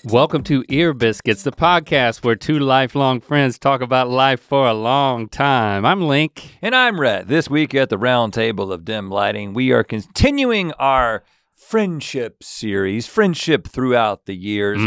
Welcome to Ear Biscuits, the podcast where two lifelong friends talk about life for a long time. I'm Link. And I'm Rhett. This week at the round table of dim lighting, we are continuing our friendship series, friendship throughout the years,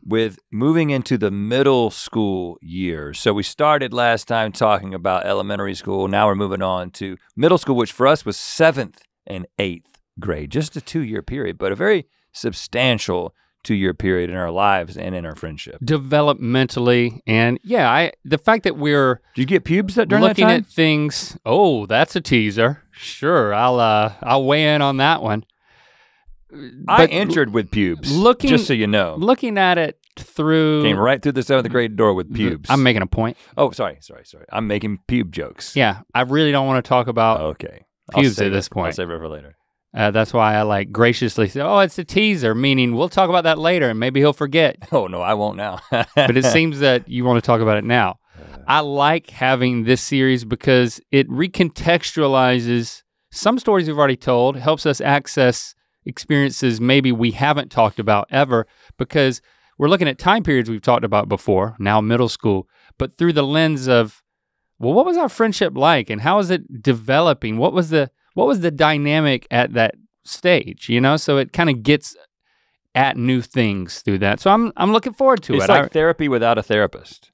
with moving into the middle school years. So we started last time talking about elementary school. Now we're moving on to middle school, which for us was 7th and 8th grade, just a 2-year period, but a very substantial 2-year period in our lives and in our friendship. Developmentally, and yeah, the fact that we're Did you get pubes during that looking time? at things, oh, that's a teaser. Sure, I'll weigh in on that one. I entered with pubes, just so you know. Looking at it through... Came right through the 7th grade door with pubes. I'm making a point. Oh, sorry. I'm making pube jokes. Yeah, I really don't want to talk about pubes at this point. I'll save it for later. That's why I like graciously say, oh, it's a teaser, meaning we'll talk about that later and maybe he'll forget. Oh no, I won't now. But it seems that you want to talk about it now. I like having this series because it recontextualizes some stories we've already told, helps us access experiences maybe we haven't talked about ever, because we're looking at time periods we've talked about before, now middle school, but through the lens of, well, what was our friendship like and how is it developing? What was the dynamic at that stage, you know? So it kind of gets at new things through that. So I'm looking forward to it. It's like therapy without a therapist.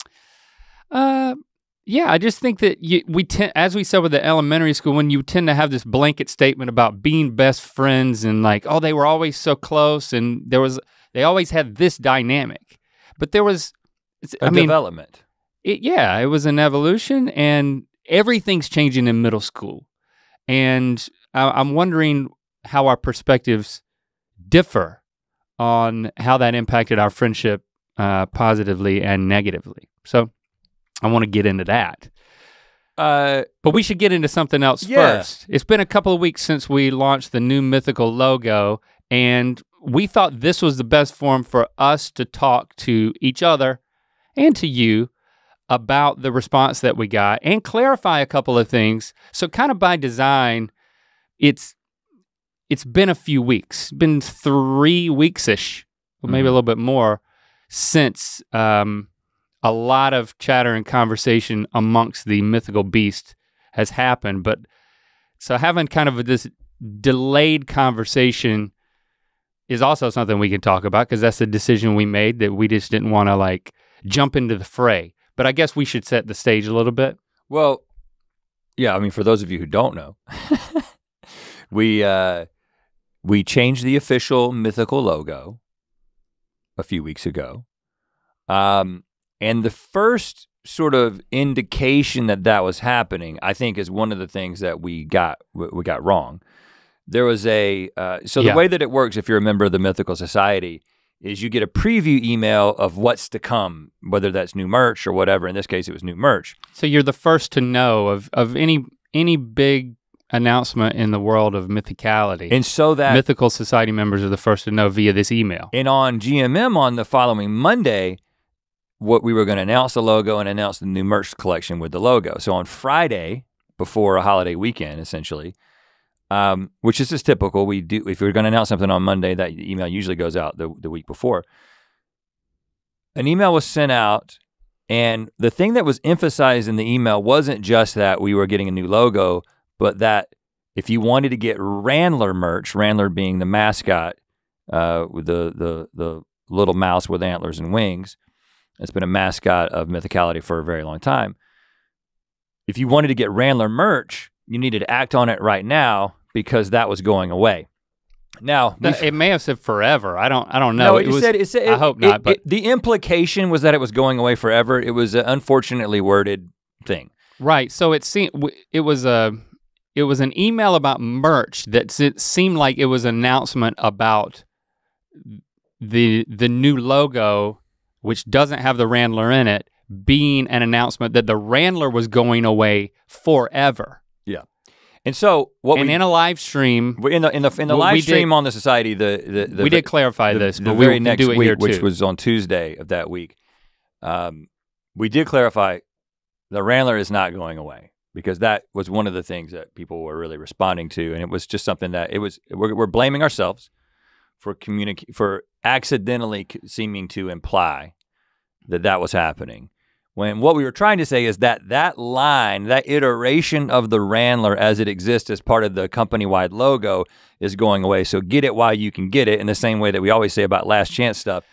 Yeah, I just think that we tend, as we said with the elementary school, when you tend to have this blanket statement about being best friends and like, oh, they were always so close and they always had this dynamic. But there was development. It was an evolution, and everything's changing in middle school. And I'm wondering how our perspectives differ on how that impacted our friendship positively and negatively. So I want to get into that. But we should get into something else first. It's been a couple of weeks since we launched the new Mythical logo, and we thought this was the best forum for us to talk to each other and to you about the response that we got and clarify a couple of things. So kind of by design, it's been a few weeks, been 3 weeks-ish, or maybe a little bit more, since a lot of chatter and conversation amongst the mythical beast has happened. But so having kind of this delayed conversation is also something we can talk about, because that's a decision we made that we just didn't want to like jump into the fray. But I guess we should set the stage a little bit. Well, yeah, I mean, for those of you who don't know, we changed the official Mythical logo a few weeks ago. And the first sort of indication that was happening, I think, is one of the things that we got wrong. There was the way that it works, if you're a member of the Mythical Society, is you get a preview email of what's to come, whether that's new merch or whatever. In this case, it was new merch. So you're the first to know of any big announcement in the world of mythicality. And so that Mythical Society members are the first to know via this email. And on GMM on the following Monday, what we were gonna announce the logo and announce the new merch collection with the logo. So on Friday, before a holiday weekend, essentially, which is just typical. We do, if we're gonna announce something on Monday, that email usually goes out the week before. An email was sent out, and the thing that was emphasized in the email wasn't just that we were getting a new logo, but that if you wanted to get Randler merch, Randler being the mascot with the little mouse with antlers and wings, it's been a mascot of Mythicality for a very long time. If you wanted to get Randler merch, you needed to act on it right now, because that was going away. Now, it may have said forever. I don't know. No, it said. I hope not. But the implication was that it was going away forever. It was an unfortunately worded thing. Right. So it seemed it was an email about merch that seemed like it was an announcement about the new logo, which doesn't have the Randler in it, being an announcement that the Randler was going away forever. Yeah. And so in a live stream, in the live stream on the Society, we did clarify this, but very we next do it week, here too. which was on Tuesday of that week, we did clarify the Randler is not going away, because that was one of the things that people were really responding to, and it was just something that we're blaming ourselves. for accidentally seeming to imply that was happening. When what we were trying to say is that line, that iteration of the Randler as it exists as part of the company-wide logo is going away. So get it while you can get it, in the same way that we always say about last chance stuff.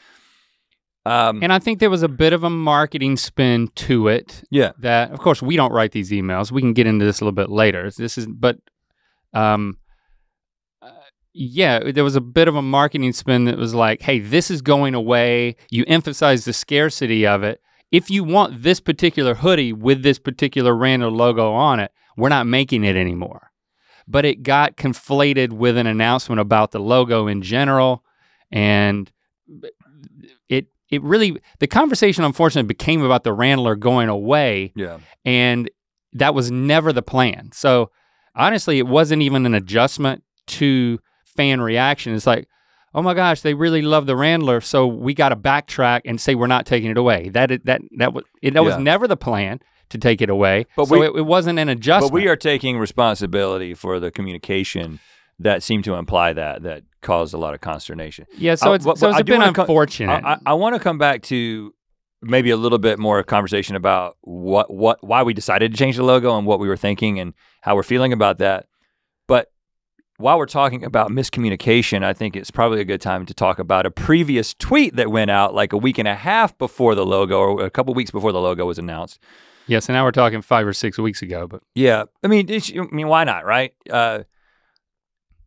And I think there was a bit of a marketing spin to it. Yeah. That, of course, we don't write these emails. We can get into this a little bit later. Yeah, there was a bit of a marketing spin that was like, hey, this is going away. You emphasize the scarcity of it. If you want this particular hoodie with this particular Randler logo on it, we're not making it anymore. But it got conflated with an announcement about the logo in general, and it really, the conversation unfortunately became about the Randler going away. Yeah. And that was never the plan. So honestly, it wasn't even an adjustment to fan reaction. It's like, oh my gosh, they really love the Randler, so we got to backtrack and say we're not taking it away. That was never the plan to take it away. But it wasn't an adjustment. But we are taking responsibility for the communication that seemed to imply that caused a lot of consternation. Yeah, so it's been unfortunate. I want to come back to maybe a little bit more conversation about why we decided to change the logo and what we were thinking and how we're feeling about that. But while we're talking about miscommunication, I think it's probably a good time to talk about a previous tweet that went out like a week and a half before the logo, or a couple weeks before the logo was announced. Yeah, so now we're talking 5 or 6 weeks ago. But yeah, I mean, why not, right?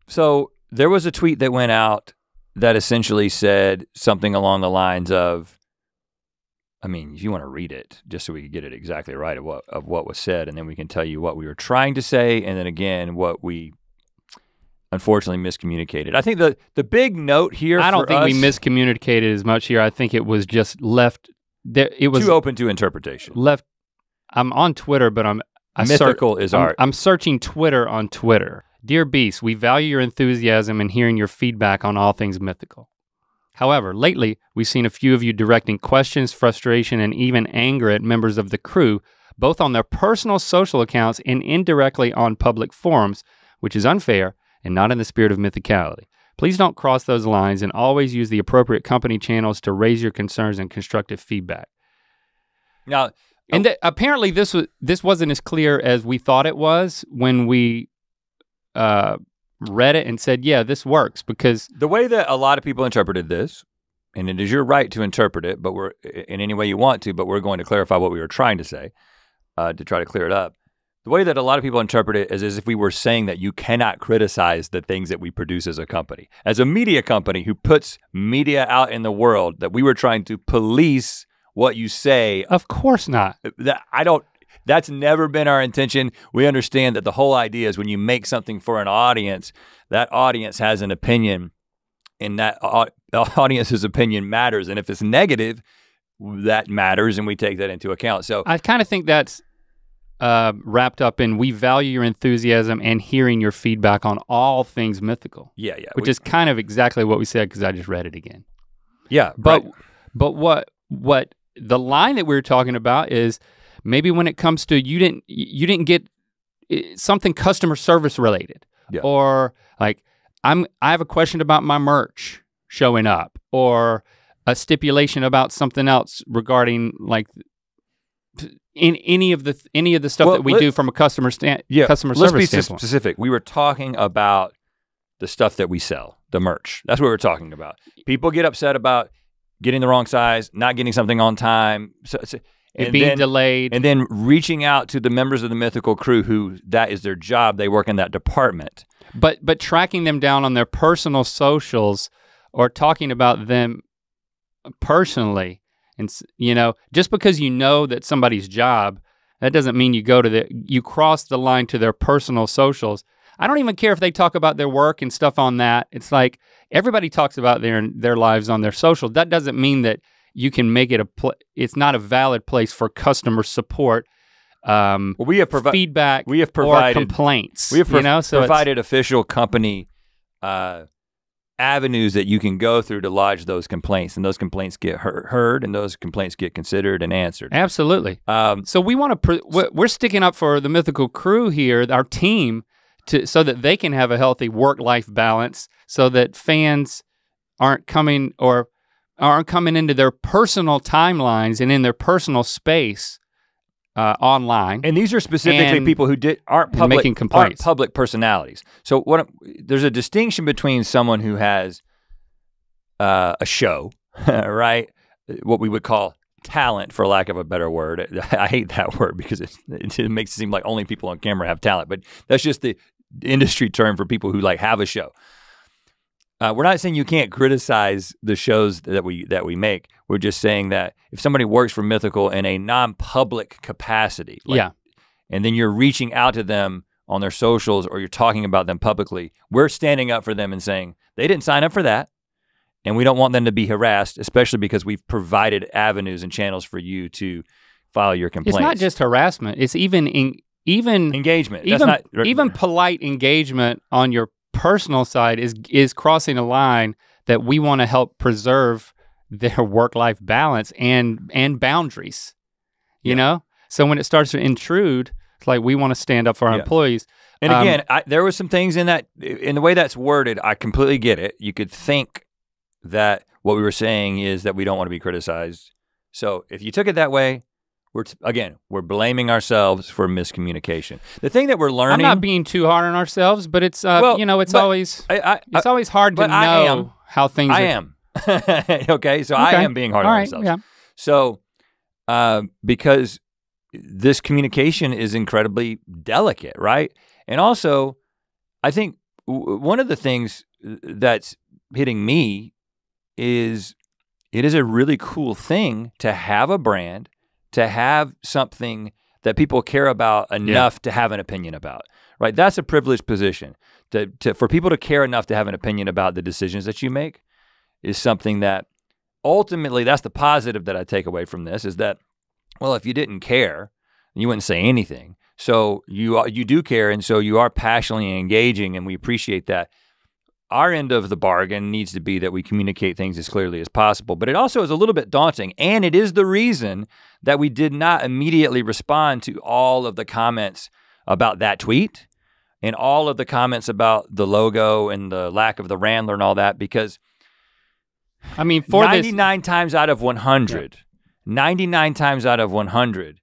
So there was a tweet that went out that essentially said something along the lines of, I mean, if you want to read it, just so we can get it exactly right of what was said, and then we can tell you what we were trying to say, and then again, what we unfortunately miscommunicated. I think the big note here I don't think we miscommunicated as much here. I think it was just left there. It was too open to interpretation. Left. I'm on Twitter, but Mythical is art. I'm searching Twitter on Twitter. Dear Beast, we value your enthusiasm and hearing your feedback on all things Mythical. However, lately, we've seen a few of you directing questions, frustration, and even anger at members of the crew, both on their personal social accounts and indirectly on public forums, which is unfair and not in the spirit of mythicality. Please don't cross those lines and always use the appropriate company channels to raise your concerns and constructive feedback. Now, and apparently this wasn't as clear as we thought it was when we read it and said, yeah, this works, because the way that a lot of people interpreted this, and it is your right to interpret it, but we're in any way you want to, but we're going to clarify what we were trying to say to try to clear it up. The way that a lot of people interpret it is as if we were saying that you cannot criticize the things that we produce as a company. As a media company who puts media out in the world, that we were trying to police what you say. Of course not. That's never been our intention. We understand that the whole idea is when you make something for an audience, that audience has an opinion, and that audience's opinion matters. And if it's negative, that matters, and we take that into account. So I kind of think that's wrapped up in, we value your enthusiasm and hearing your feedback on all things Mythical. Yeah. Which is kind of exactly what we said, because I just read it again. Yeah, but right. But what the line that we were talking about is, maybe when it comes to you didn't get something customer service related, or like I have a question about my merch showing up, or a stipulation about something else regarding like in any of the stuff that we do from a customer service standpoint. Let's be specific. We were talking about the stuff that we sell, the merch. That's what we're talking about. People get upset about getting the wrong size, not getting something on time. Being delayed. And then reaching out to the members of the Mythical crew who that is their job, they work in that department. But tracking them down on their personal socials or talking about them personally, and just because you know that somebody's job, that doesn't mean you cross the line to their personal socials. I don't even care if they talk about their work and stuff on that. It's like everybody talks about their lives on their social. That doesn't mean that you can make it it's not a valid place for customer support, we have feedback, we have provided, or complaints. We have provided official company avenues that you can go through to lodge those complaints, and those complaints get heard, and those complaints get considered and answered. Absolutely. So we want to, we're sticking up for the Mythical crew here, our team, so that they can have a healthy work-life balance, so that fans aren't coming into their personal timelines and in their personal space online. And these are specifically people who aren't public personalities. So there's a distinction between someone who has a show, right? What we would call talent, for lack of a better word. I hate that word because it makes it seem like only people on camera have talent, but that's just the industry term for people who like have a show. We're not saying you can't criticize the shows that we make. We're just saying that if somebody works for Mythical in a non-public capacity, and then you're reaching out to them on their socials or you're talking about them publicly, we're standing up for them and saying, they didn't sign up for that. And we don't want them to be harassed, especially because we've provided avenues and channels for you to file your complaints. It's not just harassment, it's even engagement. Even polite engagement on your personal side is crossing a line that we want to help preserve their work-life balance and boundaries, you know? So when it starts to intrude, it's like we want to stand up for our employees. And again, there was some things in the way that's worded, I completely get it. You could think that what we were saying is that we don't want to be criticized. So if you took it that way, we're blaming ourselves for miscommunication. The thing that we're learning— I'm not being too hard on ourselves, but it's it's always hard to know how things. I am. Okay, so I am being hard on ourselves. Yeah. So because this communication is incredibly delicate, right? And also, I think one of the things that's hitting me is it is a really cool thing to have a brand, to have something that people care about enough to have an opinion about, right? That's a privileged position. For people to care enough to have an opinion about the decisions that you make is something that ultimately, that's the positive that I take away from this, is that, well, if you didn't care, you wouldn't say anything. So you do care, and so you are passionately engaging, and we appreciate that. Our end of the bargain needs to be that we communicate things as clearly as possible, but it also is a little bit daunting, and it is the reason that we did not immediately respond to all of the comments about that tweet and all of the comments about the logo and the lack of the Randler and all that, because I mean, 99 times out of 100, 99 times out of 100,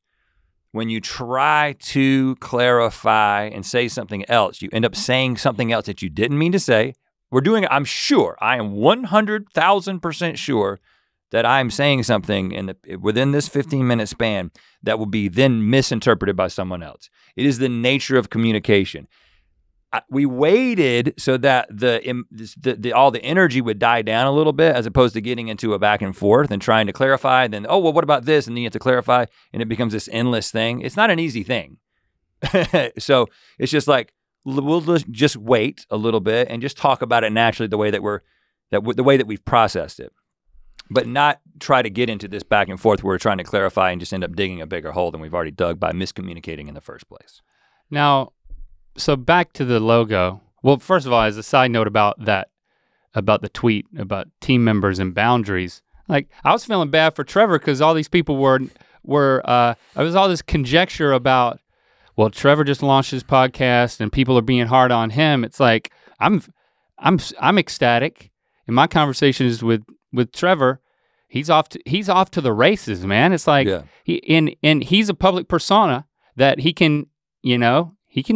when you try to clarify and say something else, you end up saying something else that you didn't mean to say. I'm sure, I am 100,000% sure that I'm saying something within this 15-minute span that will be then misinterpreted by someone else. It is the nature of communication. We waited so that all the energy would die down a little bit, as opposed to getting into a back and forth and trying to clarify, and then, oh, well, what about this? And then you have to clarify, and it becomes this endless thing. It's not an easy thing. So it's just like, we'll just wait a little bit and just talk about it naturally the way that we've processed it, but not try to get into this back and forth where we're trying to clarify and just end up digging a bigger hole than we've already dug by miscommunicating in the first place. Now, so back to the logo. Well, first of all, as a side note about the tweet about team members and boundaries, like I was feeling bad for Trevor because all these people were there was all this conjecture about, well, Trevor just launched his podcast and people are being hard on him. It's like I'm ecstatic. In my conversations with Trevor, he's off to the races, man. It's like he's a public persona that he can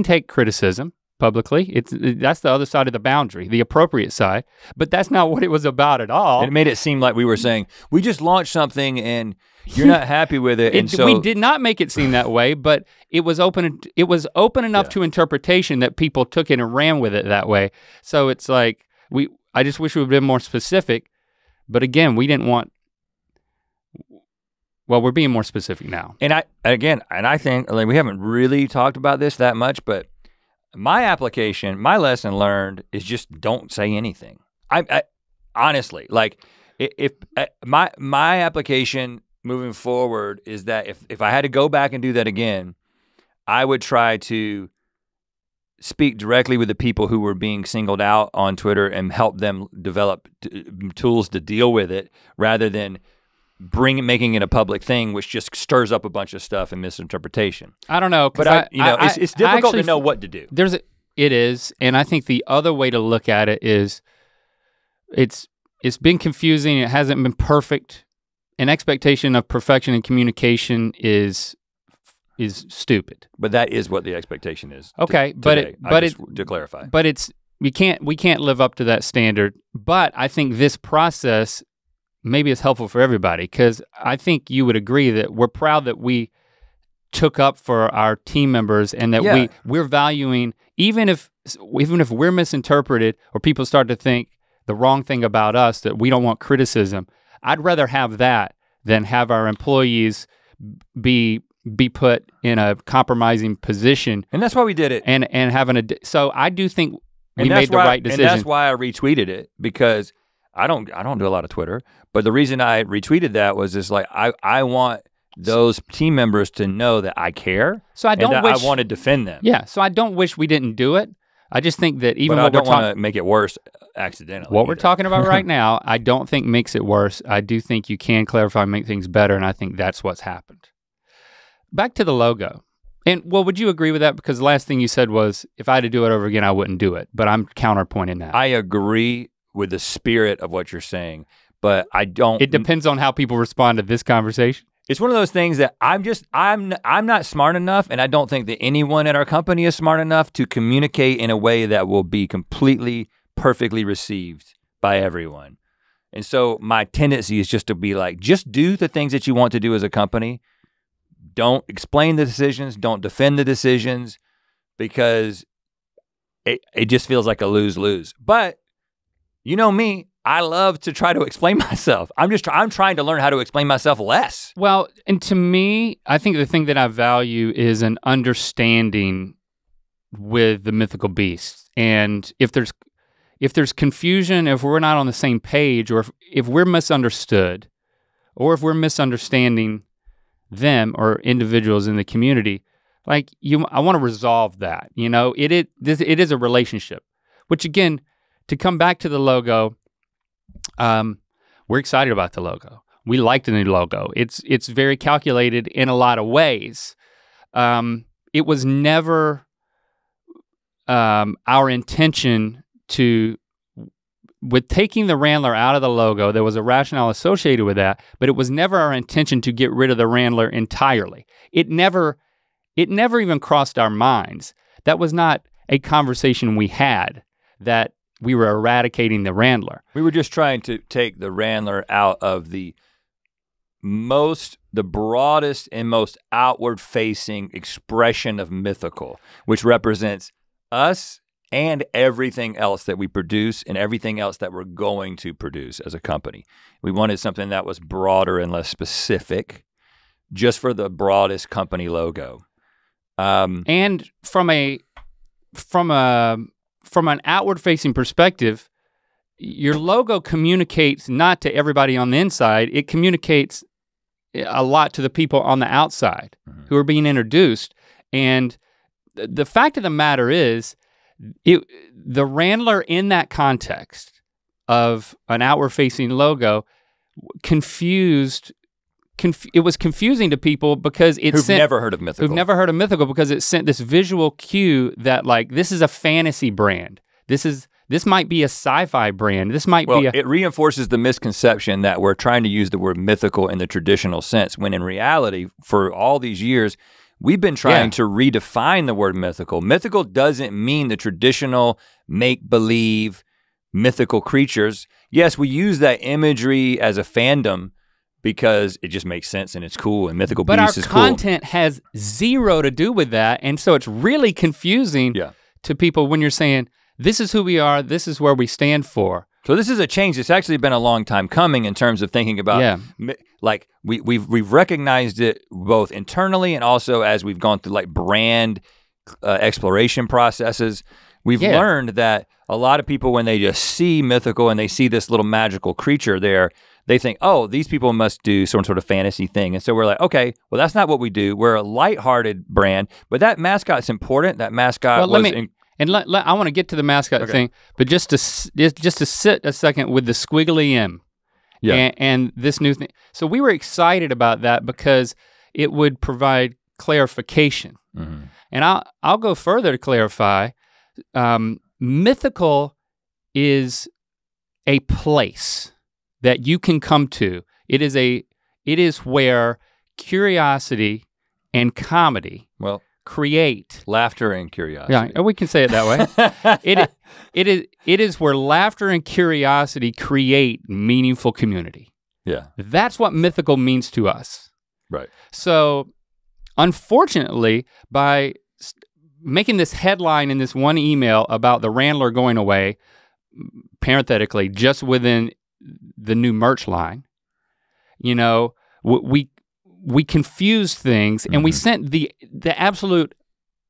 take criticism publicly. That's the other side of the boundary, the appropriate side. But that's not what it was about at all. And it made it seem like we were saying, we just launched something and you're not happy with it. And so we did not make it seem that way, but it was open enough to interpretation that people took it and ran with it that way. So it's like I just wish we would have been more specific. But again, we didn't want. Well, we're being more specific now. And I think like, we haven't really talked about this that much, but my lesson learned is just don't say anything. I honestly, like if my application moving forward is that if I had to go back and do that again, I would try to speak directly with the people who were being singled out on Twitter and help them develop tools to deal with it, rather than making it a public thing, which just stirs up a bunch of stuff and misinterpretation. I don't know, but it's difficult to know what to do. It is, and I think the other way to look at it is, it's it's been confusing. It hasn't been perfect. An expectation of perfection in communication is stupid. But that is what the expectation is. Okay, to clarify. But we can't live up to that standard. But I think this process maybe is helpful for everybody, because I think you would agree that we're proud that we took up for our team members, and that we're valuing, even if we're misinterpreted or people start to think the wrong thing about us, that we don't want criticism. I'd rather have that than have our employees be put in a compromising position. And that's why we did it. And so I do think we made the right decision. And that's why I retweeted it, because I don't do a lot of Twitter, but the reason I retweeted that was just like, I want those team members to know that I care. So I don't I want to defend them. Yeah, so I don't wish we didn't do it. I just think that even but I don't want to make it worse accidentally. What we're talking about right now, I don't think makes it worse. I do think you can clarify and make things better, and I think that's what's happened. Back to the logo. And well, would you agree with that? Because the last thing you said was, if I had to do it over again, I wouldn't do it. But I'm counterpointing that. I agree with the spirit of what you're saying, but I don't. It depends on how people respond to this conversation. It's one of those things that I'm not smart enough, and I don't think that anyone at our company is smart enough to communicate in a way that will be completely, perfectly received by everyone. And so my tendency is just to be like, just do the things that you want to do as a company. Don't explain the decisions, don't defend the decisions, because it just feels like a lose-lose. But you know me, I love to try to explain myself. I'm trying to learn how to explain myself less. Well, and to me, I think the thing that I value is an understanding with the mythical beast. And if there's confusion, if we're not on the same page, or if we're misunderstood, or if we're misunderstanding them or individuals in the community, I want to resolve that. You know, it is a relationship, which again, to come back to the logo, we're excited about the logo. We like the new logo. It's very calculated in a lot of ways. It was never our intention with taking the Randler out of the logo. There was a rationale associated with that, but it was never our intention to get rid of the Randler entirely. It never even crossed our minds. That was not a conversation we had, that we were eradicating the Randler. We were just trying to take the Randler out of the broadest and most outward-facing expression of Mythical, which represents us and everything else that we produce and everything else that we're going to produce as a company. We wanted something that was broader and less specific, just for the broadest company logo. And from an outward-facing perspective, your logo communicates not to everybody on the inside, it communicates a lot to the people on the outside who are being introduced. And the fact of the matter is, the Randler in that context of an outward-facing logo it was confusing to people because who've never heard of Mythical. Who've never heard of Mythical, because it sent this visual cue that like, this is a fantasy brand. This might be a sci-fi brand. It reinforces the misconception that we're trying to use the word mythical in the traditional sense, when in reality, for all these years, we've been trying to redefine the word mythical. Mythical doesn't mean the traditional make-believe mythical creatures. Yes, we use that imagery as a fandom because it just makes sense and it's cool, and Mythical Beast is cool. But our content has zero to do with that, and so it's really confusing to people when you're saying, this is who we are, this is where we stand for. So this is a change that's actually been a long time coming in terms of thinking about, like we've recognized it both internally and also as we've gone through like brand exploration processes. We've learned that a lot of people, when they just see Mythical and they see this little magical creature there, they think, oh, these people must do some sort of fantasy thing. And so we're like, okay, well, that's not what we do. We're a lighthearted brand, but that mascot's important. That mascot I want to get to the mascot thing, but just to sit a second with the squiggly M and this new thing. So we were excited about that because it would provide clarification. Mm-hmm. And I'll go further to clarify. Mythical is a place. that you can come to. It is where curiosity and comedy create laughter and curiosity. Yeah, we can say it that way. It is where laughter and curiosity create meaningful community. Yeah. That's what mythical means to us. Right. So, unfortunately, by making this headline in this one email about the Randler going away, parenthetically, just within the new merch line, you know, we confused things and we sent the absolute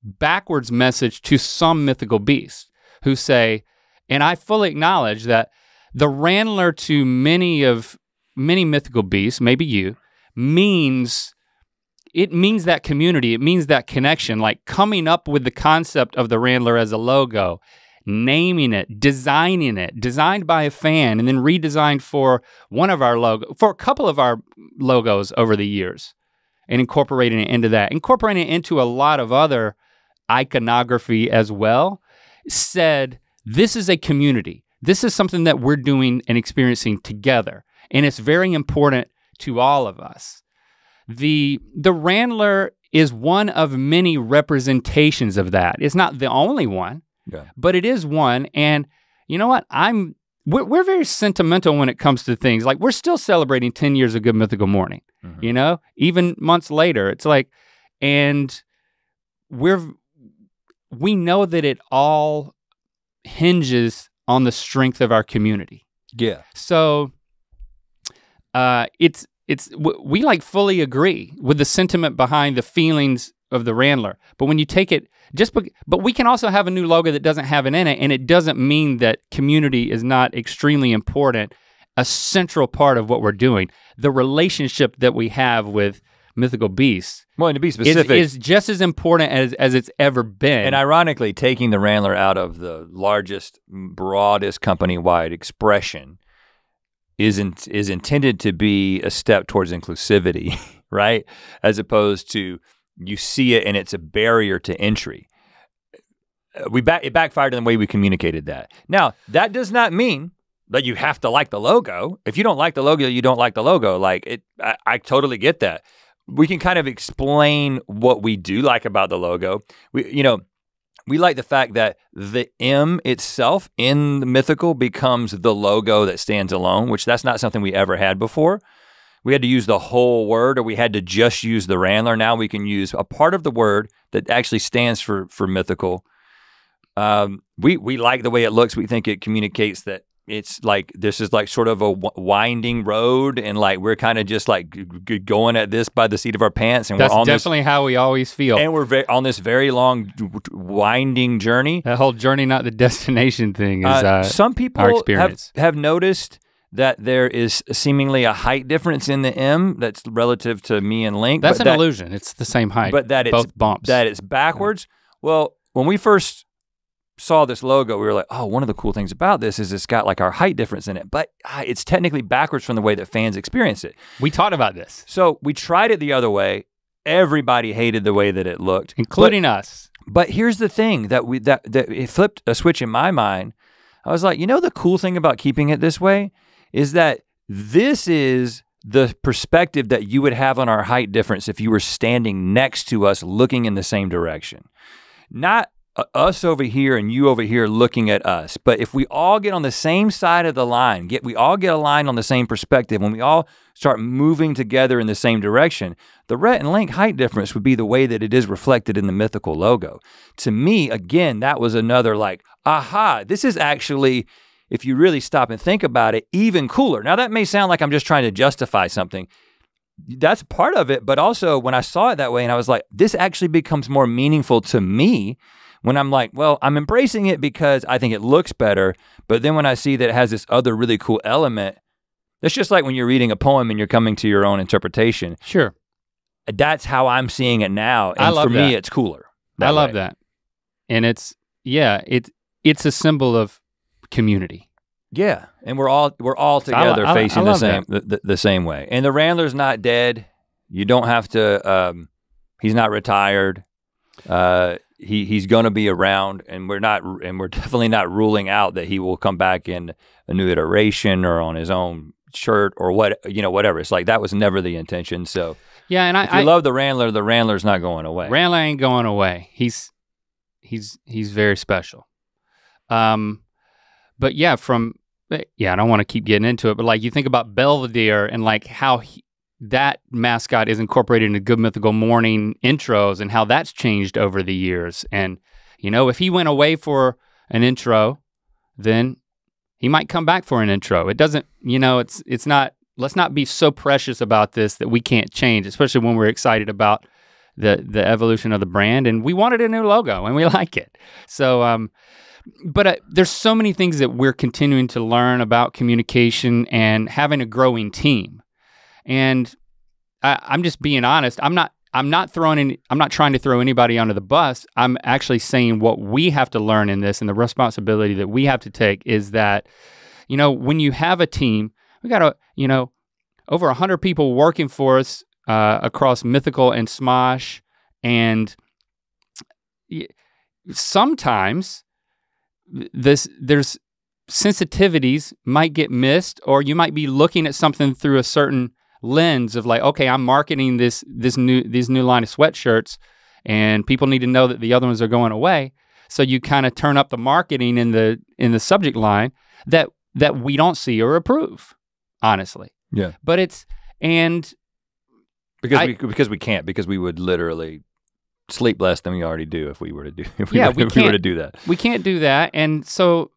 backwards message to some mythical beasts who say, and I fully acknowledge that the Randler to many mythical beasts, maybe you, means that community, it means that connection, like coming up with the concept of the Randler as a logo, naming it, designed by a fan and then redesigned for a couple of our logos over the years and incorporating it into that, incorporating it into a lot of other iconography as well, said this is a community. This is something that we're doing and experiencing together. And it's very important to all of us. The Randler is one of many representations of that. It's not the only one, but it is one. And you know what? We're very sentimental when it comes to things. Like we're still celebrating 10 years of Good Mythical Morning, you know, even months later. It's like, and we know that it all hinges on the strength of our community. Yeah. So we like fully agree with the sentiment behind the feelings of the Randler. But when you take it, but we can also have a new logo that doesn't have it in it, and it doesn't mean that community is not extremely important, a central part of what we're doing. The relationship that we have with mythical beasts, well, and to be specific, is just as important as it's ever been. And ironically, taking the Randler out of the largest, broadest company-wide expression is intended to be a step towards inclusivity, right? As opposed to you see it and it's a barrier to entry. It backfired in the way we communicated that. Now, that does not mean that you have to like the logo. If you don't like the logo, you don't like the logo. Like I totally get that. We can kind of explain what we do like about the logo. We like the fact that the M itself in the Mythical becomes the logo that stands alone, which that's not something we ever had before. We had to use the whole word, or we had to just use the Randler. Now we can use a part of the word that actually stands for Mythical. We like the way it looks. We think it communicates that it's like, this is like sort of a winding road, and like we're kind of just like going at this by the seat of our pants, and that's we're on definitely how we always feel. And we're on this very long winding journey. That whole journey, not the destination thing, is some people our experience. have noticed that there is seemingly a height difference in the M that's relative to me and Link. That's an illusion. It's the same height. But that both bumps. That it's backwards. Yeah. Well, when we first saw this logo, we were like, oh, one of the cool things about this is it's got like our height difference in it, but it's technically backwards from the way that fans experience it. We talked about this. So we tried it the other way. Everybody hated the way that it looked. Including us. But here's the thing, that it flipped a switch in my mind. I was like, the cool thing about keeping it this way is that this is the perspective that you would have on our height difference if you were standing next to us looking in the same direction. Not us over here and you over here looking at us. But if we all get on the same side of the line, we all get aligned on the same perspective, when we all start moving together in the same direction, the Rhett and Link height difference would be the way that it is reflected in the Mythical logo. To me, again, that was another like, aha, this is actually, if you really stop and think about it, even cooler. Now that may sound like I'm just trying to justify something. That's part of it, but also when I saw it that way and I was like, this actually becomes more meaningful to me when I'm like, well, I'm embracing it because I think it looks better, but then when I see that it has this other really cool element, it's just like when you're reading a poem and you're coming to your own interpretation. Sure. That's how I'm seeing it now, and for me, it's cooler. I love that. And it's a symbol of community. Yeah, and we're all together facing the same way. And the Randler's not dead. You don't have to, he's not retired. He's gonna be around, and we're definitely not ruling out that he will come back in a new iteration or on his own shirt or whatever. It's like that was never the intention. So yeah, and if you love the Randler's not going away. Randler ain't going away. He's very special. But yeah, I don't want to keep getting into it, but like you think about Belvedere and like how that mascot is incorporated into Good Mythical Morning intros and how that's changed over the years. And if he went away for an intro, then he might come back for an intro. It doesn't, it's not, let's not be so precious about this that we can't change, especially when we're excited about the evolution of the brand, and we wanted a new logo and we like it. So, but there's so many things that we're continuing to learn about communication and having a growing team. And I'm just being honest. I'm not trying to throw anybody under the bus. I'm actually saying what we have to learn in this, and the responsibility that we have to take is that, when you have a team, we got over 100 people working for us across Mythical and Smosh, and sometimes there's sensitivities might get missed, or you might be looking at something through a certain lens of like, okay, I'm marketing these new line of sweatshirts, and people need to know that the other ones are going away. So you kind of turn up the marketing in the subject line that we don't see or approve, honestly. Yeah. But it's because we can't, because we would literally sleep less than we already do if we were to do we were to do that. We can't do that, and so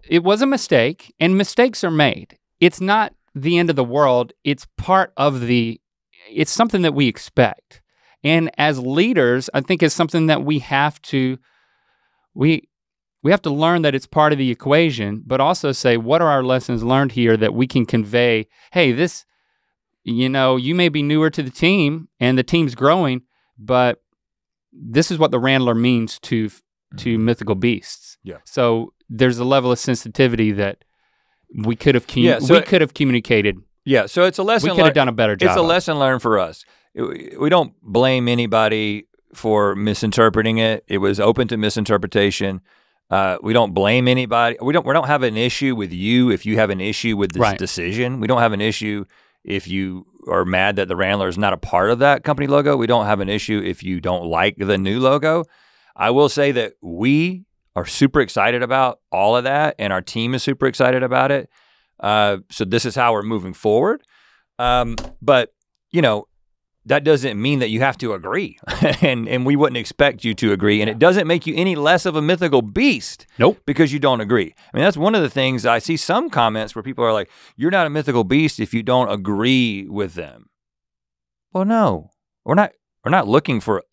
it was a mistake, and mistakes are made. It's not the end of the world. It's part of it's something that we expect. And as leaders, I think it's something that we have to learn that it's part of the equation, but also say, what are our lessons learned here that we can convey? Hey, this, you may be newer to the team and the team's growing, but this is what the Randler means to mythical beasts. Yeah. So there's a level of sensitivity that we could have communicated. Yeah, so it's a lesson. We could have done a better job. It's a lesson learned for us. We don't blame anybody for misinterpreting it. It was open to misinterpretation. We don't blame anybody. We don't have an issue with you if you have an issue with this decision. We don't have an issue if you are mad that the Randler is not a part of that company logo. We don't have an issue if you don't like the new logo. I will say that we are super excited about all of that, and our team is super excited about it. So this is how we're moving forward. But that doesn't mean that you have to agree, and we wouldn't expect you to agree, and it doesn't make you any less of a mythical beast. Nope. Because you don't agree. I mean, that's one of the things I see some comments where people are like, you're not a mythical beast if you don't agree with them. Well, no, we're not looking for,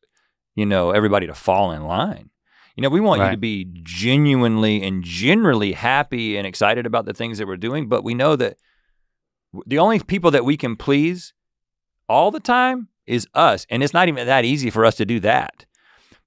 everybody to fall in line. We want you to be genuinely and generally happy and excited about the things that we're doing, but we know that the only people that we can please all the time is us, and it's not even that easy for us to do that.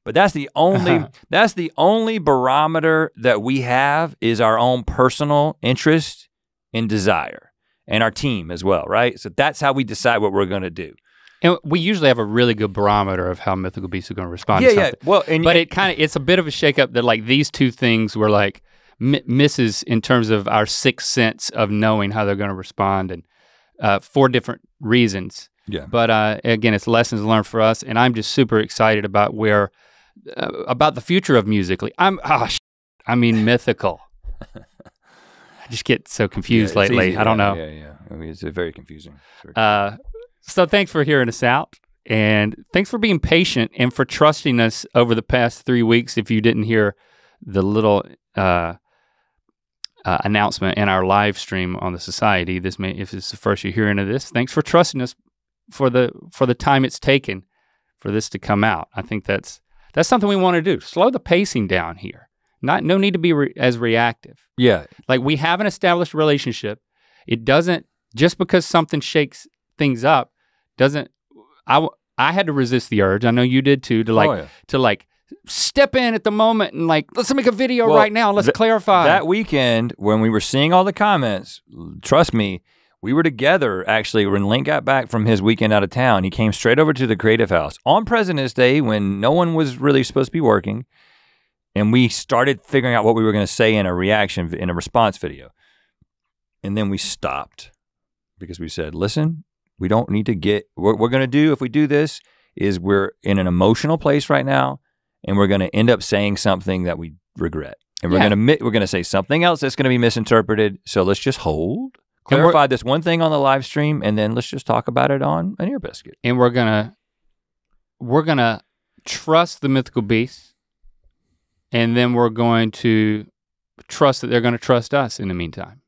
But that's the only barometer that we have, is our own personal interest and desire, and our team as well, right? So that's how we decide what we're gonna do. And we usually have a really good barometer of how Mythical Beasts are going to respond to something. Well, but it's a bit of a shakeup that like these two things were like misses in terms of our sixth sense of knowing how they're going to respond, and for different reasons. Yeah. But again, it's lessons learned for us, and I'm just super excited about about the future of Musically. Mythical. I just get so confused lately. I don't know. Yeah. I mean, it's very confusing. So thanks for hearing us out, and thanks for being patient and for trusting us over the past 3 weeks. If you didn't hear the little announcement in our live stream on the Society, if it's the first you're hearing of this, thanks for trusting us for the time it's taken for this to come out. I think that's something we want to do. Slow the pacing down here. No need to be as reactive. Yeah. Like, we have an established relationship. It doesn't, just because something shakes things up, I had to resist the urge. I know you did too, to step in at the moment and like, let's make a video right now. Let's clarify. That weekend when we were seeing all the comments, trust me, we were together actually when Link got back from his weekend out of town. He came straight over to the Creative House on President's Day when no one was really supposed to be working. And we started figuring out what we were gonna say in a response video. And then we stopped. because we said, listen, we don't need to get, what we're gonna do if we do this is we're in an emotional place right now and we're gonna end up saying something that we regret. And we're gonna say something else that's gonna be misinterpreted. So let's just clarify this one thing on the live stream, and then let's just talk about it on an ear biscuit. And we're gonna trust the mythical beasts, and then we're going to trust that they're gonna trust us in the meantime.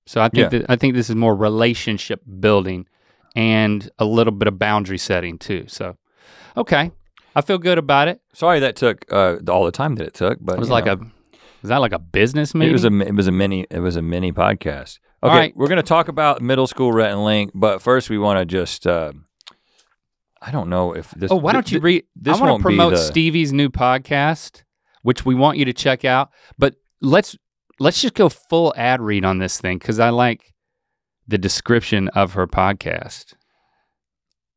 So I think this is more relationship building and a little bit of boundary setting too. So, okay, I feel good about it. Sorry that took all the time that it took, but was that like a business meeting? It was a mini podcast. Okay, right. We're gonna talk about middle school Rhett and Link, but first we want to just I don't know if this. Oh, why don't you read? I want to promote Stevie's new podcast, which we want you to check out. But let's just go full ad read on this thing because I like the description of her podcast.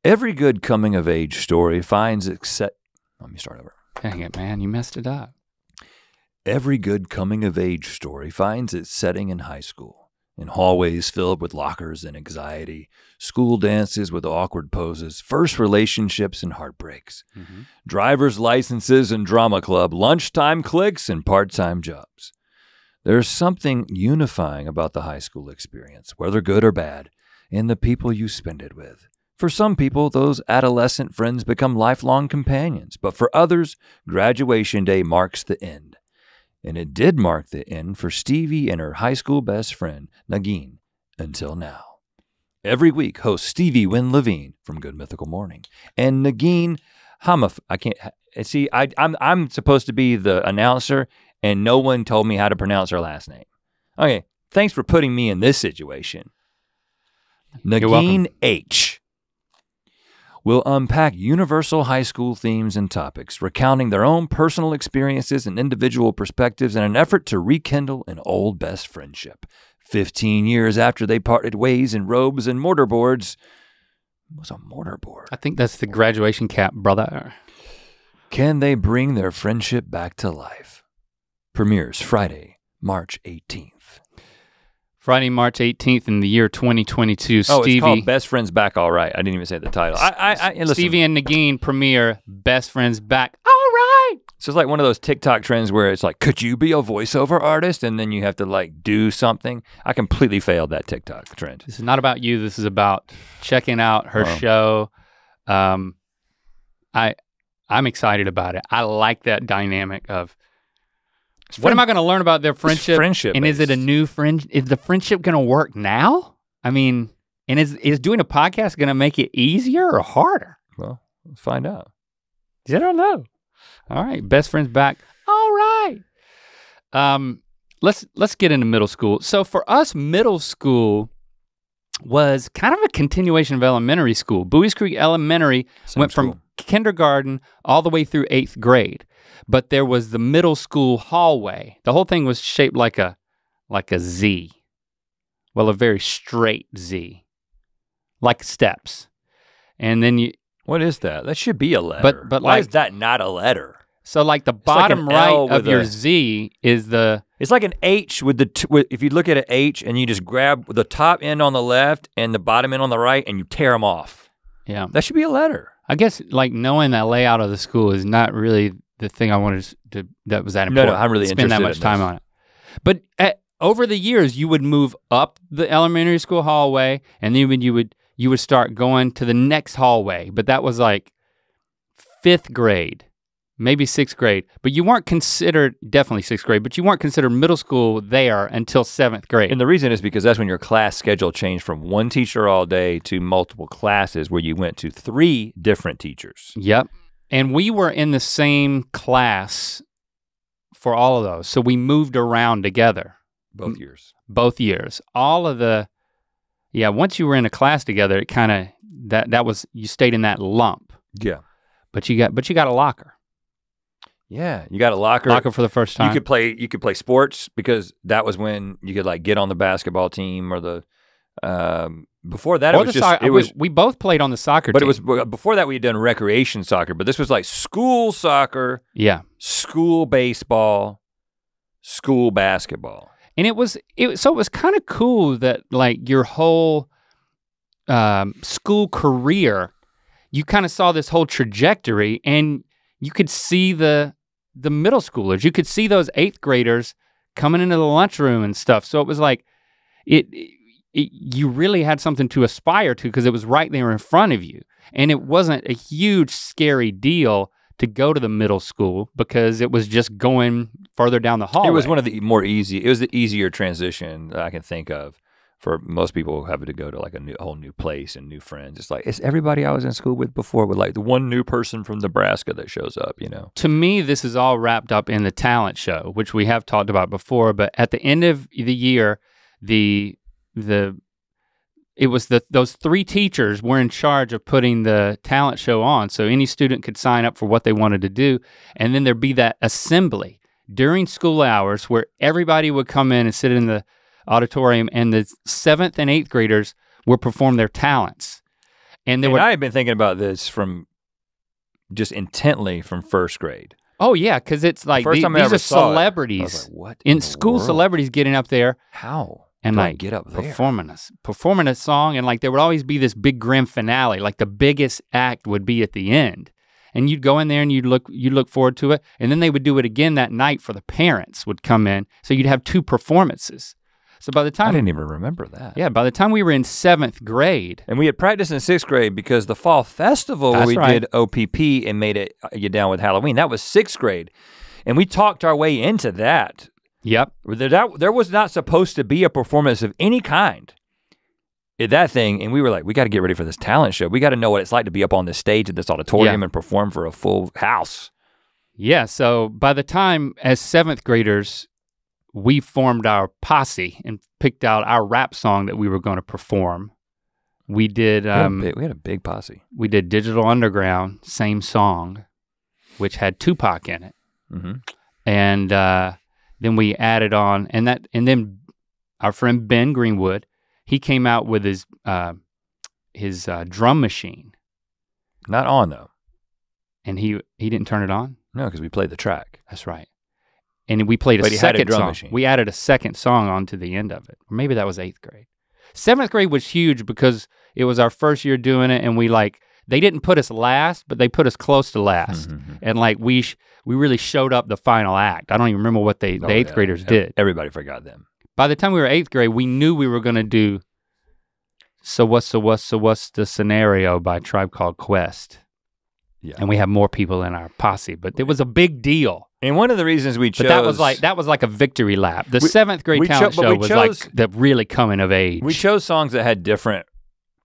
Every good coming of age story finds Let me start over. Dang it, man, you messed it up. Every good coming of age story finds its setting in high school, in hallways filled with lockers and anxiety, school dances with awkward poses, first relationships and heartbreaks, driver's licenses and drama club, lunchtime cliques and part-time jobs. There's something unifying about the high school experience, whether good or bad, and the people you spend it with. For some people, those adolescent friends become lifelong companions, but for others, graduation day marks the end. And it did mark the end for Stevie and her high school best friend, Nagin, until now. Every week, host Stevie Wynn Levine from Good Mythical Morning and Nagin I'm supposed to be the announcer, and no one told me how to pronounce her last name. Okay, thanks for putting me in this situation. Nagin H. will unpack universal high school themes and topics, recounting their own personal experiences and individual perspectives in an effort to rekindle an old best friendship. 15 years after they parted ways in robes and mortarboards. What's a mortarboard? I think that's the graduation cap, brother. Can they bring their friendship back to life? Premieres Friday, March 18th. Friday, March 18th in the year 2022, Stevie. It's called Best Friends Back All Right. I didn't even say the title. Stevie and Nagin premiere Best Friends Back All Right. So it's like one of those TikTok trends where it's like, could you be a voiceover artist? And then you have to like do something. I completely failed that TikTok trend. This is not about you. This is about checking out her show. I'm excited about it. I like that dynamic of, what am I gonna learn about their friendship? Friendship. And is it a new friend? Is the friendship gonna work now? I mean, and is doing a podcast gonna make it easier or harder? Well, let's find out. I don't know. All right, Best Friends Back. All right. Let's get into middle school. So for us, middle school was kind of a continuation of elementary school. Buies Creek Elementary went from kindergarten all the way through 8th grade. But there was the middle school hallway. The whole thing was shaped like a Z. Well, a very straight Z, like steps. And then what is that? That should be a letter. But why is that not a letter? So like the bottom right of your Z is it's like an H with if you look at an H and you just grab the top end on the left and the bottom end on the right and you tear them off. Yeah. That should be a letter. I guess like knowing that layout of the school is not really the thing I wanted that was that important. No, I'm really spend interested that much time on it. But over the years, you would move up the elementary school hallway, and then you would start going to the next hallway. But that was like 5th grade, maybe 6th grade. But you weren't considered, definitely 6th grade, but you weren't considered middle school there until 7th grade. And the reason is because that's when your class schedule changed from one teacher all day to multiple classes where you went to 3 different teachers. Yep. And we were in the same class for all of those. So we moved around together. Both years. Both years. Once you were in a class together, it kind of, that was, you stayed in that lump. Yeah. But you got a locker. Yeah, you got a locker. Locker for the first time. You could play sports because that was when you could like get on the basketball team or the, before that, we both played on the soccer team. But it was, before that we had done recreation soccer, but this was like school soccer, school baseball, school basketball. And it was kind of cool that like your whole school career, you kind of saw this whole trajectory, and you could see the middle schoolers. You could see those 8th graders coming into the lunchroom and stuff. So it was like, you really had something to aspire to because it was right there in front of you. And it wasn't a huge, scary deal to go to the middle school because it was just going further down the hallway. It was one of the it was the easier transition that I can think of for most people having to go to like a whole new place and new friends. It's like, it's everybody I was in school with before with like the one new person from Nebraska that shows up, you know? To me, this is all wrapped up in the talent show, which we have talked about before, but at the end of the year, those 3 teachers were in charge of putting the talent show on, so any student could sign up for what they wanted to do, and then there'd be that assembly during school hours where everybody would come in and sit in the auditorium, and the 7th and 8th graders would perform their talents. And I had been thinking about this from just intently from 1st grade. Oh yeah, because it's like these are celebrities. I was like, what in school world? Celebrities getting up there. How? And like get up there? performing a song, and like there would always be this big grand finale, like the biggest act would be at the end. And you'd go in there and you'd look forward to it, and then they would do it again that night for the parents would come in. So you'd have 2 performances. So by the time— I didn't even remember that. Yeah, by the time we were in 7th grade. And we had practiced in 6th grade because the fall festival where we did OPP and made it Get Down with Halloween, that was 6th grade. And we talked our way into that. Yep. There was not supposed to be a performance of any kind at that thing, and we were like, we gotta get ready for this talent show. We gotta know what it's like to be up on this stage at this auditorium and perform for a full house. Yeah, so by the time as 7th graders, we formed our posse and picked out our rap song that we were gonna perform. We did— we had a big posse. We did Digital Underground, same song, which had Tupac in it. Mm-hmm. And then we added on, and then our friend Ben Greenwood, he came out with his drum machine. Not on though. And he didn't turn it on? No, because we played the track. That's right. And we played a second song. Machine. We added a second song onto the end of it. Or maybe that was 8th grade. 7th grade was huge because it was our first year doing it, and they didn't put us last, but they put us close to last. Mm-hmm. And like we really showed up the final act. I don't even remember what the 8th graders did. Everybody forgot them. By the time we were 8th grade, we knew we were gonna do So What's the Scenario by Tribe Called Quest. Yeah. And we had more people in our posse, but it was a big deal. And one of the reasons we chose— But that was like a victory lap. The 7th grade talent show was like the really coming of age. We chose songs that had different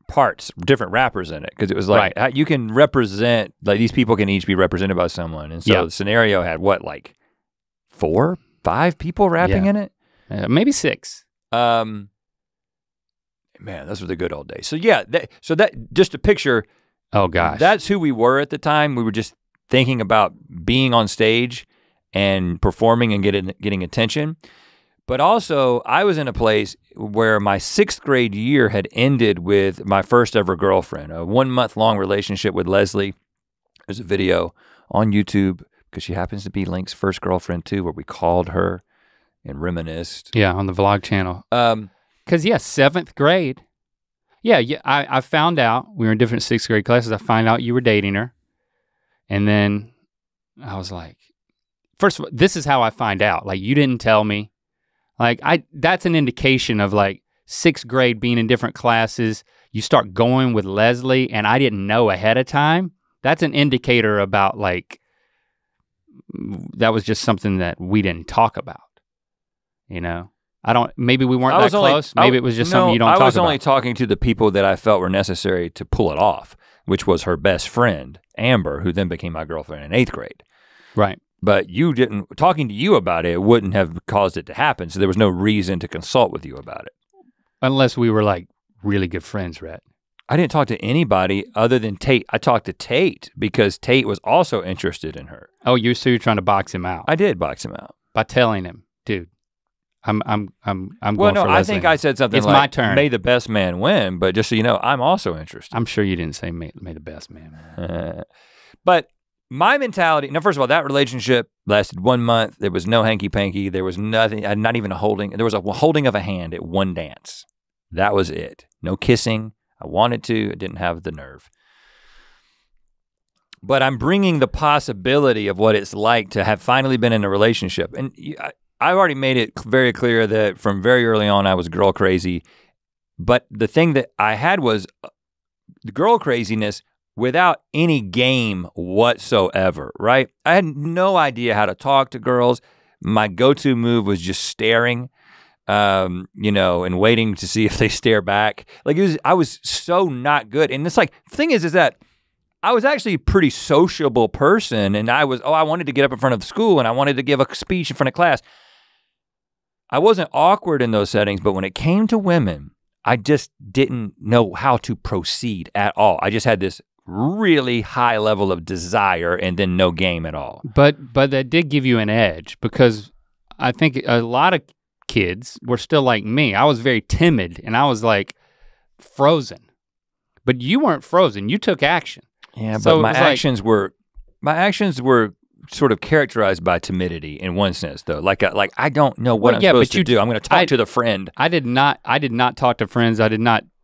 parts, different rappers in it, because it was like, you can represent, like these people can each be represented by someone. And so the Scenario had what, like 4, 5 people rapping in it? Maybe 6. Man, those were the good old days. So yeah, that just a picture. Oh gosh. That's who we were at the time. We were just thinking about being on stage and performing and getting attention. But also, I was in a place where my 6th grade year had ended with my first ever girlfriend, a 1-month-long relationship with Leslie. There's a video on YouTube, because she happens to be Link's first girlfriend too, where we called her and reminisced. Yeah, on the vlog channel. Because 7th grade. Yeah, I found out, we were in different 6th grade classes, I found out you were dating her. And then I was like, first of all, this is how I find out. Like, you didn't tell me. Like, that's an indication of like 6th grade being in different classes. You start going with Leslie and I didn't know ahead of time. That's an indicator about like, that was just something that we didn't talk about, you know? Maybe we weren't that close. Maybe it was just something you don't talk about. I was only talking to the people that I felt were necessary to pull it off, which was her best friend, Amber, who then became my girlfriend in 8th grade. Right. But talking to you about it wouldn't have caused it to happen, so there was no reason to consult with you about it. Unless we were like really good friends, Rhett. I didn't talk to anybody other than Tate. I talked to Tate because Tate was also interested in her. Oh, you're trying to box him out. I did box him out. By telling him, dude, I'm going well, for no, Leslie. I think I said something it's like, my turn. May the best man win, but just so you know, I'm also interested. I'm sure you didn't say may the best man win. But my mentality, now first of all, that relationship lasted 1 month. There was no hanky-panky. There was nothing, not even a holding. There was a holding of a hand at one dance. That was it. No kissing. I wanted to, I didn't have the nerve. But I'm bringing the possibility of what it's like to have finally been in a relationship. And I've already made it very clear that from very early on I was girl crazy. But the thing that I had was the girl craziness without any game whatsoever, right? I had no idea how to talk to girls. My go-to move was just staring, you know, and waiting to see if they stare back. Like I was so not good. And it's like, the thing is that I was actually a pretty sociable person, and I wanted to get up in front of the school and I wanted to give a speech in front of class. I wasn't awkward in those settings, but when it came to women, I just didn't know how to proceed at all. I just had this really high level of desire and then no game at all. But that did give you an edge, because I think a lot of kids were still like me. I was very timid and I was like frozen, but you weren't frozen, you took action. Yeah, so but my actions were sort of characterized by timidity in one sense though. Like I don't know what I'm supposed to do. I'm gonna talk to the friend. I did not talk to friends.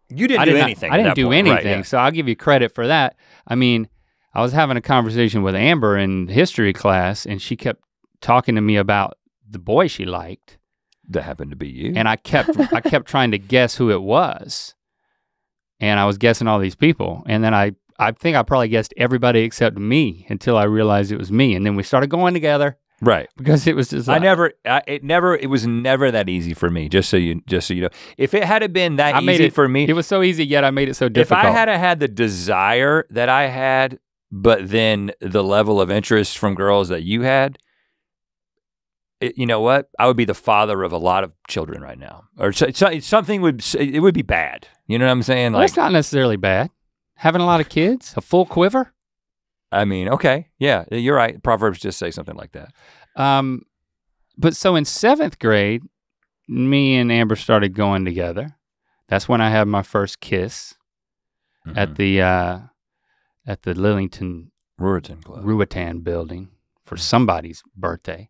You didn't do anything. I didn't do anything, right, yeah. So I'll give you credit for that. I mean, I was having a conversation with Amber in history class and she kept talking to me about the boy she liked. That happened to be you. And I kept trying to guess who it was. And I was guessing all these people. And then I think I probably guessed everybody except me until I realized it was me. And then we started going together. Right. Because it was just it was never that easy for me, just so you know. If it had been that easy for me. It was so easy, yet I made it so difficult. If I had the desire that I had, but then the level of interest from girls that you had, you know what? I would be the father of a lot of children right now. Or something would be bad. You know what I'm saying? Well, that's not necessarily bad. Having a lot of kids, a full quiver. I mean, okay, yeah, you're right. Proverbs just say something like that. But so in 7th grade, me and Amber started going together. That's when I had my first kiss at the Lillington Ruatan building for somebody's birthday.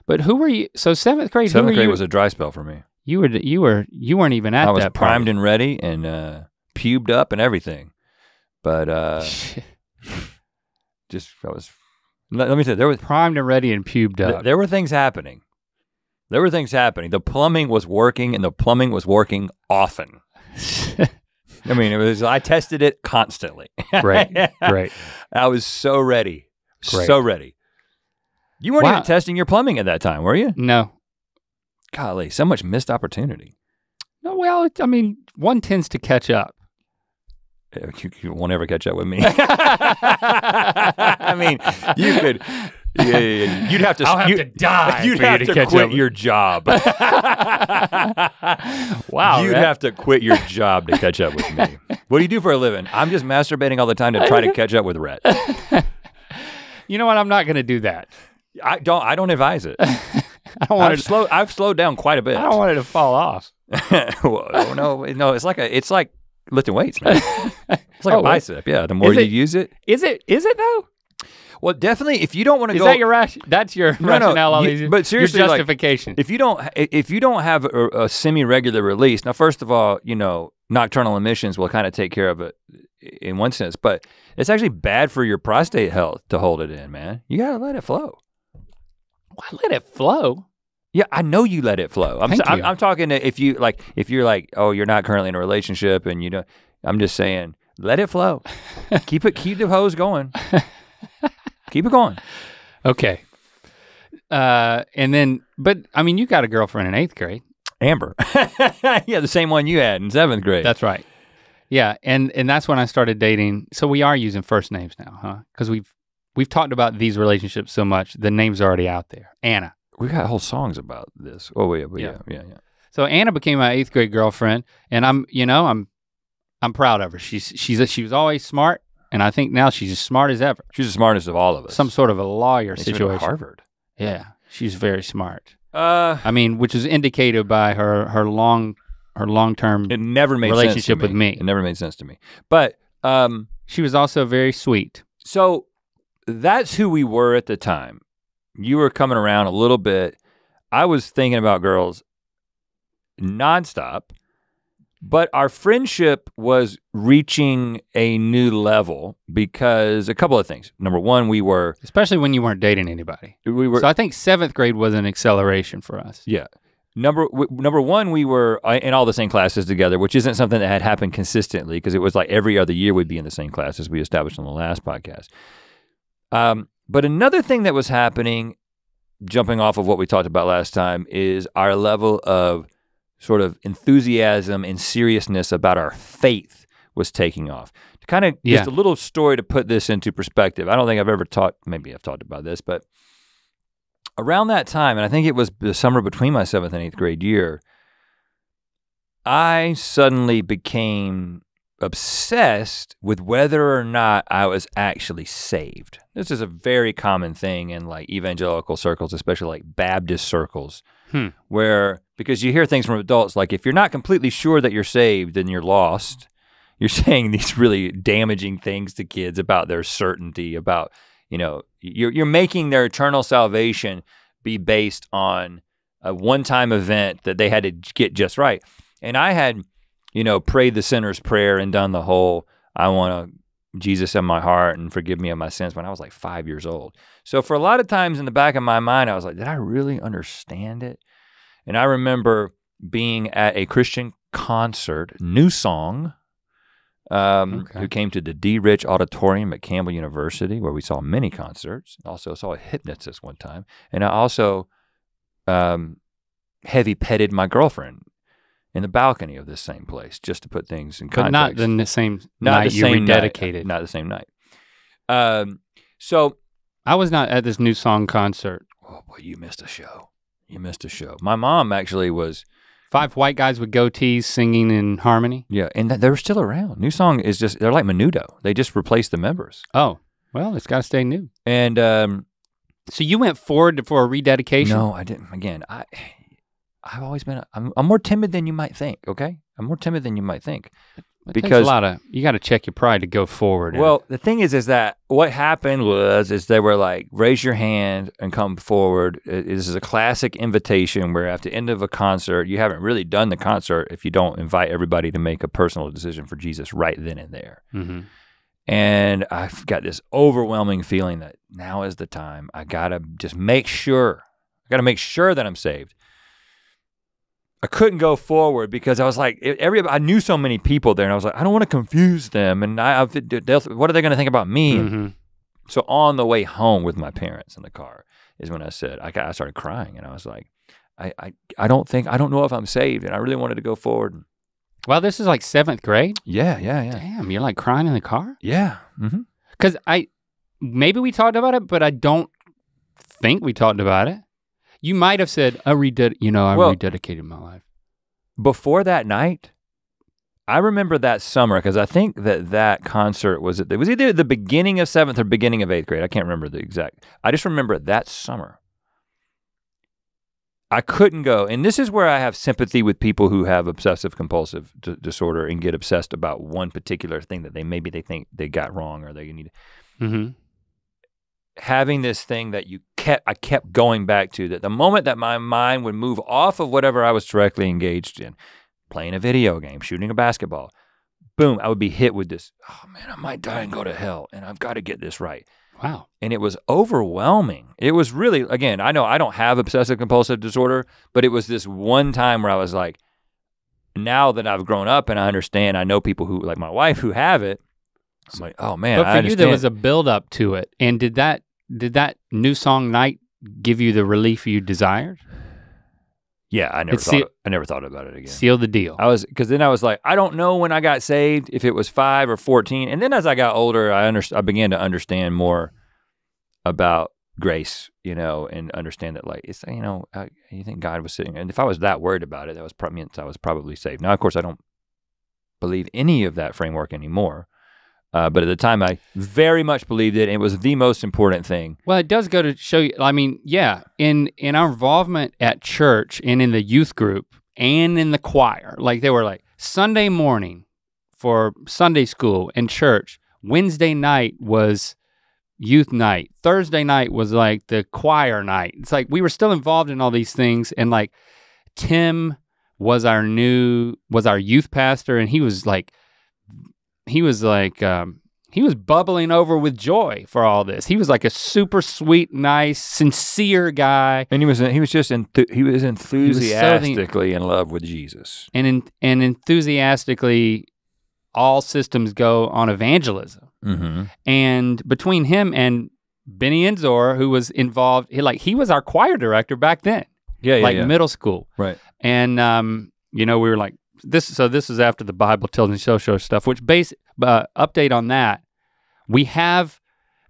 But who were you? So 7th grade. 7th grade was a dry spell for me. You weren't even at that. I was primed party. And ready and pubed up and everything. But let me tell you, there was primed and ready and pubed up. There were things happening. The plumbing was working, and the plumbing was working often. I mean, I tested it constantly. Great. I was so ready. Great. So ready. You weren't even testing your plumbing at that time, were you? No. Golly, so much missed opportunity. No, well, I mean, one tends to catch up. You won't ever catch up with me. I mean, you could. Yeah. You'd have to. I'll have to die. You'd have to quit your job. Wow. You'd have to quit your job to catch up with me. What do you do for a living? I'm just masturbating all the time to try to catch up with Rhett. You know what? I'm not going to do that. I don't advise it. I've slowed down quite a bit. I don't want it to fall off. Well, no. It's like lifting weights, man. It's like a bicep. Yeah, the more you use it. Is it though? Well, definitely. If you don't want to go, is that your That's your rationale. But seriously, your justification. Like, if you don't have a semi-regular release, now first of all, nocturnal emissions will kind of take care of it in one sense, but it's actually bad for your prostate health to hold it in, man. You gotta let it flow. Why let it flow? Yeah, I know you let it flow. I'm talking to if you're like, oh, you're not currently in a relationship and you don't. I'm just saying, let it flow. keep the hose going. Keep it going. Okay. And then, but I mean, you got a girlfriend in 8th grade. Amber. Yeah, the same one you had in 7th grade. That's right. Yeah, and that's when I started dating. So we are using first names now, huh? Because we've talked about these relationships so much, the name's already out there. Anna. We got whole songs about this. Oh yeah. So Anna became my 8th grade girlfriend, and I'm proud of her. She was always smart, and I think now she's as smart as ever. She's the smartest of all of us. Some sort of a lawyer situation. She went to Harvard. Yeah, she's very smart. I mean, which is indicated by her long-term relationship with me. It never made sense to me. But she was also very sweet. So that's who we were at the time. You were coming around a little bit. I was thinking about girls nonstop. But our friendship was reaching a new level because a couple of things. Number one, we were— Especially when you weren't dating anybody. So I think 7th grade was an acceleration for us. Yeah. Number one, we were in all the same classes together, which isn't something that had happened consistently because it was like every other year we'd be in the same class, as we established on the last podcast. But another thing that was happening, jumping off of what we talked about last time, is our level of sort of enthusiasm and seriousness about our faith was taking off. Kind of just a little story to put this into perspective. I don't think I've ever maybe I've talked about this, but around that time, and I think it was the summer between my 7th and 8th grade year, I suddenly became obsessed with whether or not I was actually saved. This is a very common thing in like evangelical circles, especially like Baptist circles, where, because you hear things from adults like, if you're not completely sure that you're saved, then you're lost. You're saying these really damaging things to kids about their certainty, about, you're making their eternal salvation be based on a one-time event that they had to get just right. And I had, prayed the sinner's prayer and done the whole, I want Jesus in my heart and forgive me of my sins when I was like 5 years old. So for a lot of times in the back of my mind, I was like, did I really understand it? And I remember being at a Christian concert, New Song, who came to the D. Rich Auditorium at Campbell University, where we saw many concerts. Also saw a hypnotist one time. And I also heavy petted my girlfriend in the balcony of this same place, just to put things in context. But not the same night you rededicated. Not the same night. So I was not at this New Song concert. Oh boy, you missed a show. You missed a show. My mom actually was— 5 white guys with goatees singing in harmony. Yeah, and they're still around. New Song is just, they're like Menudo. They just replaced the members. Oh, well, it's got to stay new. And so you went forward for a rededication? No, I didn't. Again, I've always been, I'm more timid than you might think, okay? I'm more timid than you might think. Because you got to check your pride to go forward. Well, the thing is that what happened is they were like, raise your hand and come forward. This is a classic invitation where at the end of a concert, you haven't really done the concert if you don't invite everybody to make a personal decision for Jesus right then and there. Mm-hmm. And I've got this overwhelming feeling that now is the time. I gotta just make sure. I gotta make sure that I'm saved. I couldn't go forward because I was like, I knew so many people there, and I was like, I don't want to confuse them, and what are they going to think about me? Mm-hmm. So on the way home with my parents in the car is when I said, I started crying, and I was like, I don't know if I'm saved, and I really wanted to go forward. Well, this is like 7th grade? Yeah. Damn, you're like crying in the car? Yeah. Because maybe we talked about it, but I don't think we talked about it. You might have said, I rededicated my life. Before that night, I remember that summer, because I think that concert it was either the beginning of 7th or beginning of 8th grade. I can't remember the exact. I just remember that summer. I couldn't go, and this is where I have sympathy with people who have obsessive compulsive disorder and get obsessed about one particular thing that they think they got wrong or they need. Mm-hmm. Having this thing that I kept going back to, that the moment that my mind would move off of whatever I was directly engaged in, playing a video game, shooting a basketball, boom, I would be hit with this, oh man, I might die and go to hell, and I've got to get this right. Wow. And it was overwhelming. It was really, again, I know I don't have obsessive compulsive disorder, but it was this one time where I was like, now that I've grown up and I understand, I know people who, like my wife, who have it, I'm like, oh man, but for you, there was a build up to it. And did that New Song night give you the relief you desired? Yeah, I never thought about it again. Seal the deal. Because then I was like, I don't know when I got saved, if it was 5 or 14. And then as I got older, I began to understand more about grace, and understand that like, it's, you think God was sitting, and if I was that worried about it, that was probably, I was probably saved. Now, of course, I don't believe any of that framework anymore. But at the time, I very much believed it. And it was the most important thing. Well, it does go to show you, I mean, yeah, in our involvement at church and in the youth group and in the choir, like they were like Sunday morning for Sunday school and church, Wednesday night was youth night, Thursday night was like the choir night. It's like we were still involved in all these things, and like Tim was our youth pastor, and he was bubbling over with joy for all this. He was like a super sweet, nice, sincere guy. And he was enthusiastically in love with Jesus. And enthusiastically, all systems go on evangelism. Mm-hmm. And between him and Benny Enzor, who was involved, he was our choir director back then. Middle school. Right. And we were like, this is after the Bible tells me so stuff, which update on that. We have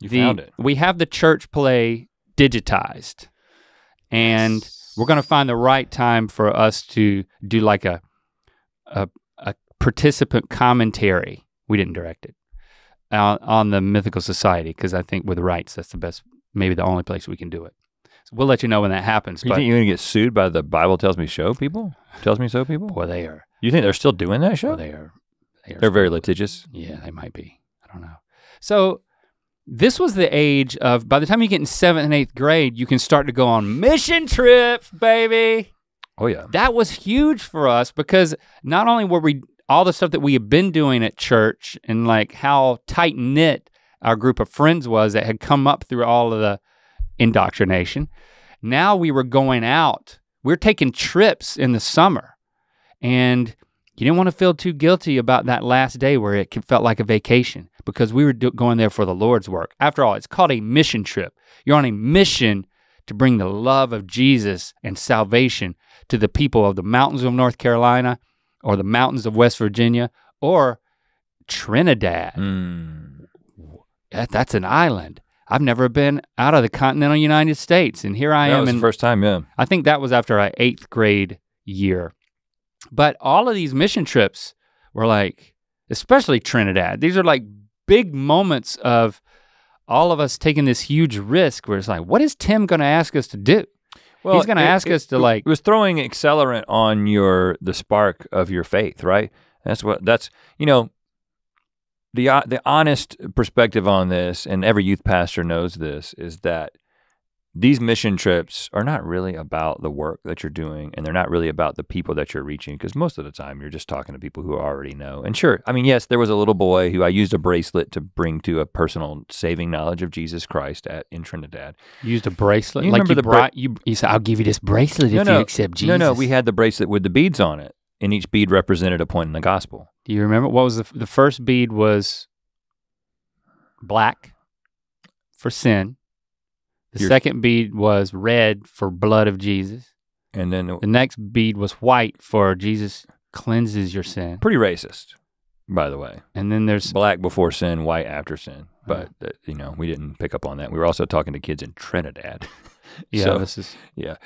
the church play digitized. And we're gonna find the right time for us to do like a participant commentary. We didn't direct it on the Mythical Society, because I think with rights, that's the best, maybe the only place we can do it. So we'll let you know when that happens. You think you're gonna get sued by the Bible Tells Me So people? Tells Me So people? Boy, they are. You think they're still doing that show? Boy, they are. They're very litigious. Yeah, they might be. I don't know. So this was the age of, by the time you get in 7th and 8th grade, you can start to go on mission trips, baby. Oh yeah. That was huge for us, because not only were we, all the stuff that we had been doing at church and like how tight knit our group of friends was that had come up through all of the indoctrination. Now we were going out. We were taking trips in the summer, and you didn't want to feel too guilty about that last day where it felt like a vacation, because we were going there for the Lord's work. After all, it's called a mission trip. You're on a mission to bring the love of Jesus and salvation to the people of the mountains of North Carolina, or the mountains of West Virginia, or Trinidad. That's an island. I've never been out of the continental United States, and here I am. That was the first time, yeah. I think that was after our 8th grade year. But all of these mission trips were like, especially Trinidad, these are like big moments of all of us taking this huge risk where it's like, what is Tim gonna ask us to do? Well, he's gonna ask us to like— It was throwing accelerant on the spark of your faith, right? The honest perspective on this, and every youth pastor knows this, is that these mission trips are not really about the work that you're doing, and they're not really about the people that you're reaching, because most of the time you're just talking to people who already know. And sure, I mean, yes, there was a little boy who I used a bracelet to bring to a personal saving knowledge of Jesus Christ in Trinidad. You used a bracelet? You like remember you said, I'll give you this bracelet if you accept Jesus. No, we had the bracelet with the beads on it, and each bead represented a point in the gospel. Do you remember what was the first bead? Was black for sin. The second bead was red for blood of Jesus. And then the next bead was white for Jesus cleanses your sin. Pretty racist, by the way. And then there's black before sin, white after sin. But we didn't pick up on that. We were also talking to kids in Trinidad. Yeah, I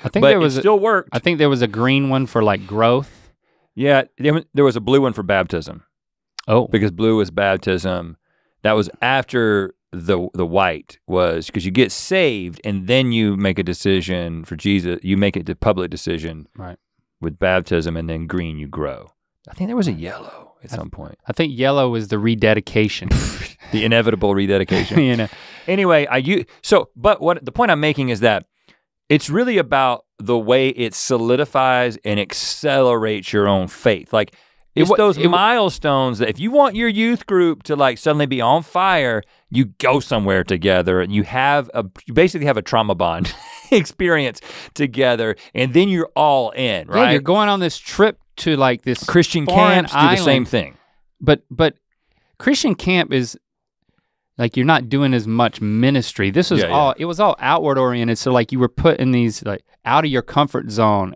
think it still worked. I think there was a green one for like growth. Yeah, there was a blue one for baptism. Oh. Because blue was baptism. That was after the white was, because you get saved and then you make a decision for Jesus. You make it a public decision, right, with baptism, and then green you grow. I think there was a yellow at some point. I think yellow is the rededication. The inevitable rededication. Anyway, but the point I'm making is that it's really about the way it solidifies and accelerates your own faith. Like, it's those milestones that if you want your youth group to like suddenly be on fire, you go somewhere together and you basically have a trauma bond experience together, and then you're all in, right? Yeah, you're going on this trip to like this Christian camps do the same thing. But Christian camp is like, you're not doing as much ministry. This was it was all outward oriented. So like you were put in these like out of your comfort zone.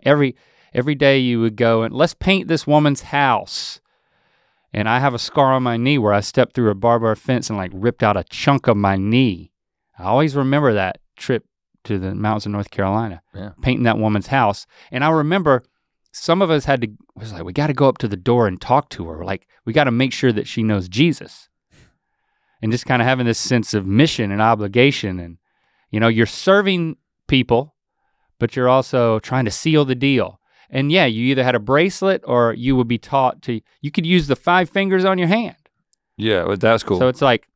Every day you would go and let's paint this woman's house. And I have a scar on my knee where I stepped through a barbed wire fence and like ripped out a chunk of my knee. I always remember that trip to the mountains of North Carolina, painting that woman's house. And I remember some of us was like, we gotta go up to the door and talk to her. Like, we gotta make sure that she knows Jesus. And just kind of having this sense of mission and obligation. And you're serving people, but you're also trying to seal the deal. And yeah, you either had a bracelet or you would be taught you could use the 5 fingers on your hand. Yeah, well, that's cool. So it's like,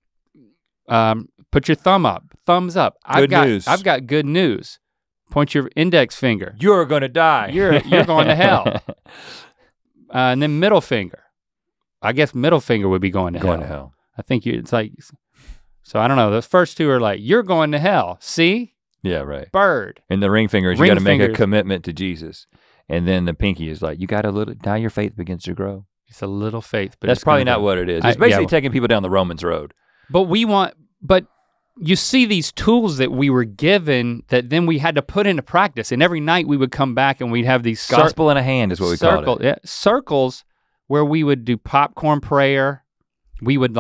put your thumbs up. I've got good news. Point your index finger. You're gonna die. You're going to hell. And then middle finger. I guess middle finger would be going to hell. Going to hell. I think it's like, so I don't know. Those first two are like, you're going to hell. See? Yeah, right. Bird. And the ring finger is you got to make a commitment to Jesus. And then the pinky is like, you got to now your faith begins to grow. It's a little faith, but that's probably not what it is. It's basically taking people down the Romans road. But you see these tools that we were given that then we had to put into practice. And every night we would come back and we'd have these gospel in a hand is what we call it. Yeah, circles where we would do popcorn prayer. We would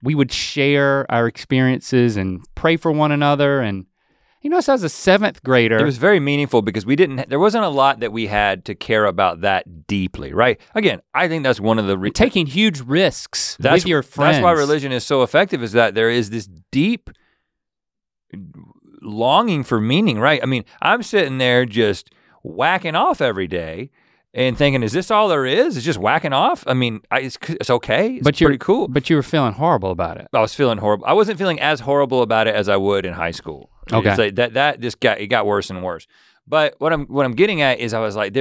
we would share our experiences and pray for one another. And so as a 7th grader. It was very meaningful because there wasn't a lot that we had to care about that deeply, right? Again, I think that's one of the taking huge risks with your friends. That's why religion is so effective, is that there is this deep longing for meaning, right? I mean, I'm sitting there just whacking off every day and thinking, is this all there is? It's just whacking off? I mean, it's okay, it's pretty cool. But you were feeling horrible about it. I was feeling horrible. I wasn't feeling as horrible about it as I would in high school. Okay. It's like it got worse and worse. But what I'm getting at is I was like,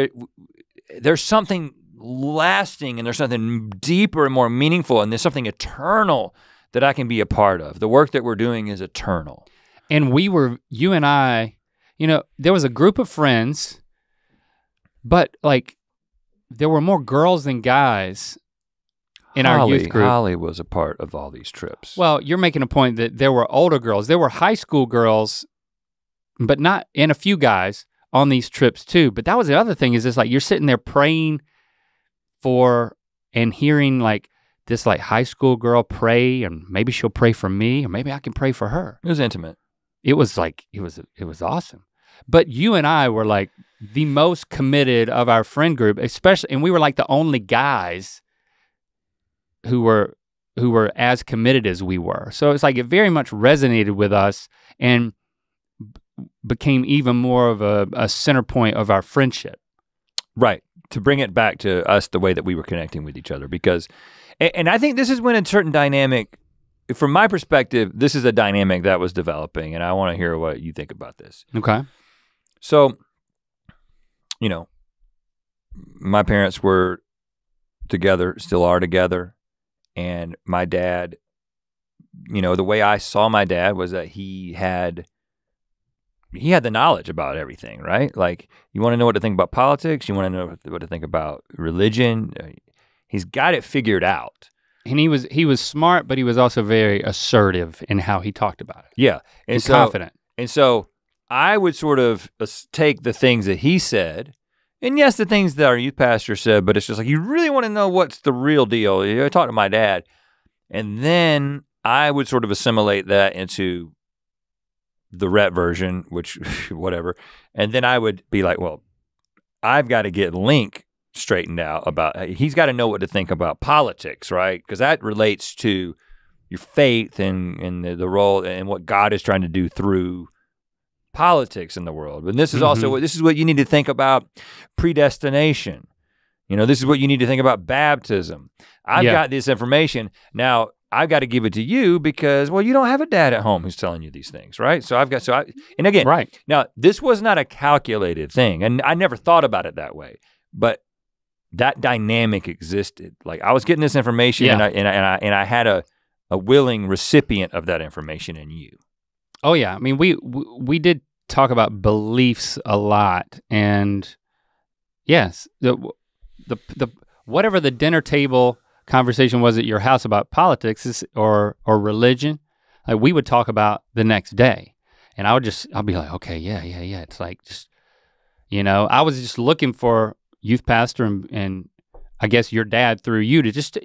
there's something lasting and there's something deeper and more meaningful and there's something eternal that I can be a part of. The work that we're doing is eternal. And you and I, there was a group of friends, but there were more girls than guys in our youth group. Holly was a part of all these trips. Well, you're making a point that there were older girls. There were high school girls, but and a few guys on these trips too. But that was the other thing, is just you're sitting there praying for and hearing this high school girl pray, and maybe she'll pray for me, or maybe I can pray for her. It was intimate. It was it was awesome. But you and I were the most committed of our friend group, especially, and we were the only guys who were as committed as we were. So it's it very much resonated with us and became even more of a center point of our friendship. Right, to bring it back to us the way that we were connecting with each other, because, and I think this is when a certain dynamic, from my perspective, this is a dynamic that was developing, and I want to hear what you think about this. Okay. So, my parents were together, still are together, and my dad, the way I saw my dad was that he had the knowledge about everything, right? You want to know what to think about politics, you want to know what to think about religion, he's got it figured out. And he was smart, but he was also very assertive in how he talked about it. Yeah, and confident. And so I would sort of take the things that he said, and yes, the things that our youth pastor said, but it's just you really want to know what's the real deal. I talked to my dad, and then I would sort of assimilate that into the Rhett version, which whatever, and then I would be like, well, I've got to get Link straightened out about, he's got to know what to think about politics, right? Because that relates to your faith and the role and what God is trying to do through politics in the world. And this is also this is what you need to think about predestination. This is what you need to think about baptism. I've got this information. Now, I've got to give it to you because, well, you don't have a dad at home who's telling you these things, right? And again, right. Now, this was not a calculated thing, and I never thought about it that way, but that dynamic existed. I was getting this information, and I had a willing recipient of that information in you. Oh yeah, I mean, we did talk about beliefs a lot, and yes, the whatever the dinner table conversation was at your house about politics or religion, we would talk about the next day, and I'll be like, okay, yeah. It's just, I was just looking for youth pastor and I guess your dad through you to just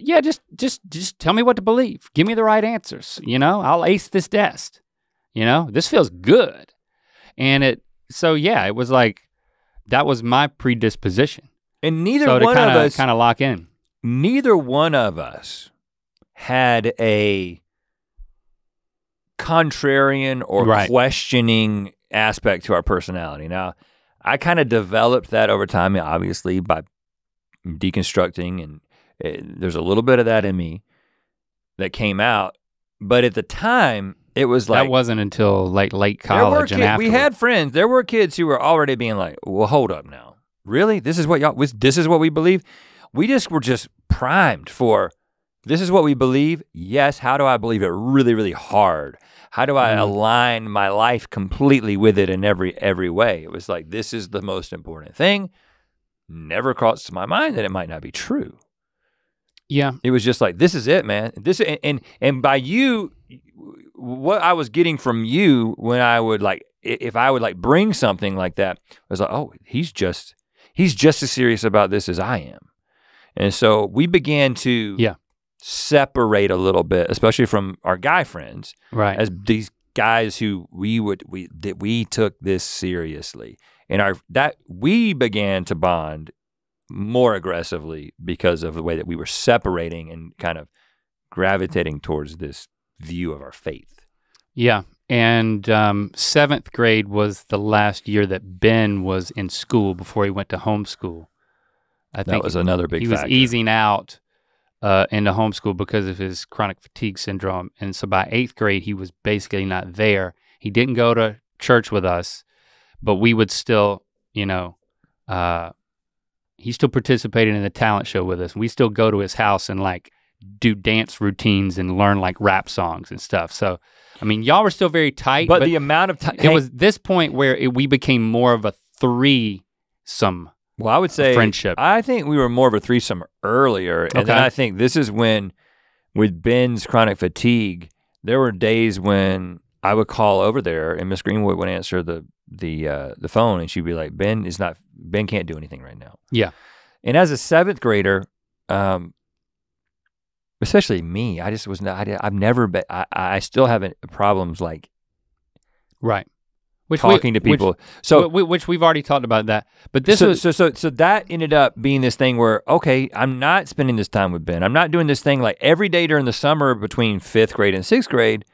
tell me what to believe. Give me the right answers. I'll ace this test. This feels good. And it was that was my predisposition. And neither one of us kind of lock in. Neither one of us had a contrarian or questioning aspect to our personality. Now, I kind of developed that over time, obviously, by deconstructing, and there's a little bit of that in me that came out. But at the time, it was that wasn't until late college and after. We had friends. There were kids who were already being like, "Well, hold up now. really? This is what we believe? We just were just primed for, this is what we believe. Yes, how do I believe it really, really hard? How do I align my life completely with it in every way? It was like, this is the most important thing. Never crossed my mind that it might not be true. Yeah. It was just like, this is it, man. And by you, what I was getting from you when I would like, if I would like bring something like that, I was like, oh, he's just as serious about this as I am. And so we began to separate a little bit, especially from our guy friends, right? As these guys who we took this seriously, and we began to bond more aggressively because of the way that we were separating and kind of gravitating towards this view of our faith. Yeah, and 7th grade was the last year that Ben was in school before he went to homeschool. I think that was another big factor. He was easing out into homeschool because of his chronic fatigue syndrome. And so by 8th grade, he was basically not there. He didn't go to church with us, but we would still, he still participated in the talent show with us. We still go to his house and like do dance routines and learn like rap songs and stuff. So, I mean, y'all were still very tight. But the amount of time. It was this point where we became more of a threesome. Well, I would say friendship. I think we were more of a threesome earlier. And then I think this is when, with Ben's chronic fatigue, there were days when I would call over there and Miss Greenwood would answer the phone and she'd be like, Ben can't do anything right now. Yeah. And as a 7th grader, especially me, I just was not, I've never been, I still have problems like right. Talking to people. Which we've already talked about that. But this so that ended up being this thing where, okay, I'm not spending this time with Ben. I'm not doing this thing like every day during the summer between 5th grade and 6th grade.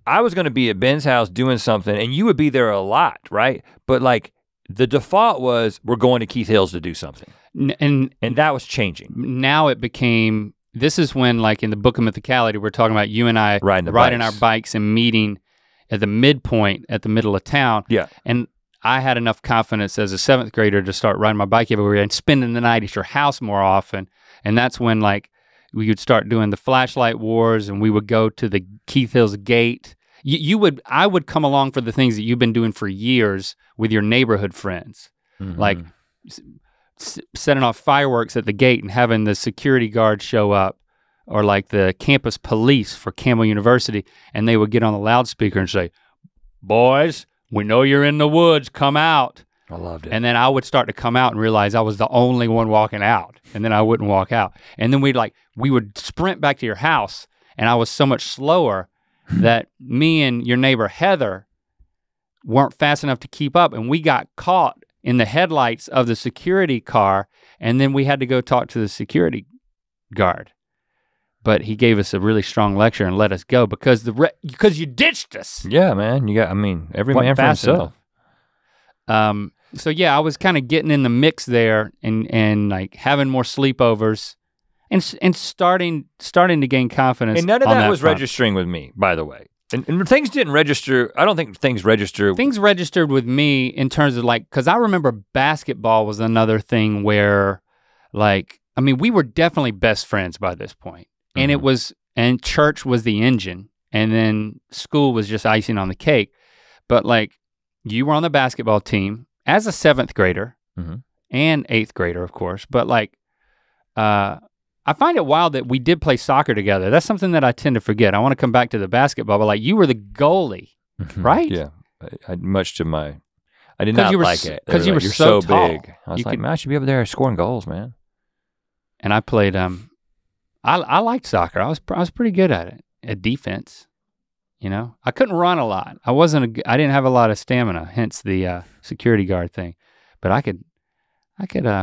I was gonna be at Ben's house doing something and you would be there a lot, right? But like the default was we're going to Keith Hills to do something. And that was changing. Now it became, this is when like in the book of Mythicality, we're talking about you and I riding our bikes and meeting at the midpoint at the middle of town. Yeah. And I had enough confidence as a 7th grader to start riding my bike everywhere and spending the night at your house more often. And that's when like we would start doing the flashlight wars and we would go to the Keith Hills gate. I would come along for the things that you've been doing for years with your neighborhood friends. Mm-hmm. Like setting off fireworks at the gate and having the security guard show up, or like the campus police for Campbell University, and they would get on the loudspeaker and say, boys, we know you're in the woods, come out. I loved it. And then I would start to come out and realize I was the only one walking out, and then I wouldn't walk out. And then we would sprint back to your house, and I was so much slower that me and your neighbor Heather weren't fast enough to keep up, and we got caught in the headlights of the security car, and then we had to go talk to the security guard. But he gave us a really strong lecture and let us go because you ditched us. Yeah, man. Every man for himself. So yeah, I was kind of getting in the mix there and like having more sleepovers and starting to gain confidence. And none of that was registering with me, by the way. And things didn't register. I don't think things registered. Things registered with me in terms of like, because I remember basketball was another thing where like, we were definitely best friends by this point. And and church was the engine, and then school was just icing on the cake. But like, you were on the basketball team as a 7th grader and 8th grader, of course. But like, I find it wild that we did play soccer together. That's something that I tend to forget. I want to come back to the basketball, but like, you were the goalie, right? Yeah, I did not like it. Because you were you're so tall. Big. I was like, man, I should be over there scoring goals, man. And I played, I liked soccer. I was pretty good at it, at defense. I couldn't run a lot. I didn't have a lot of stamina, hence the security guard thing. But I could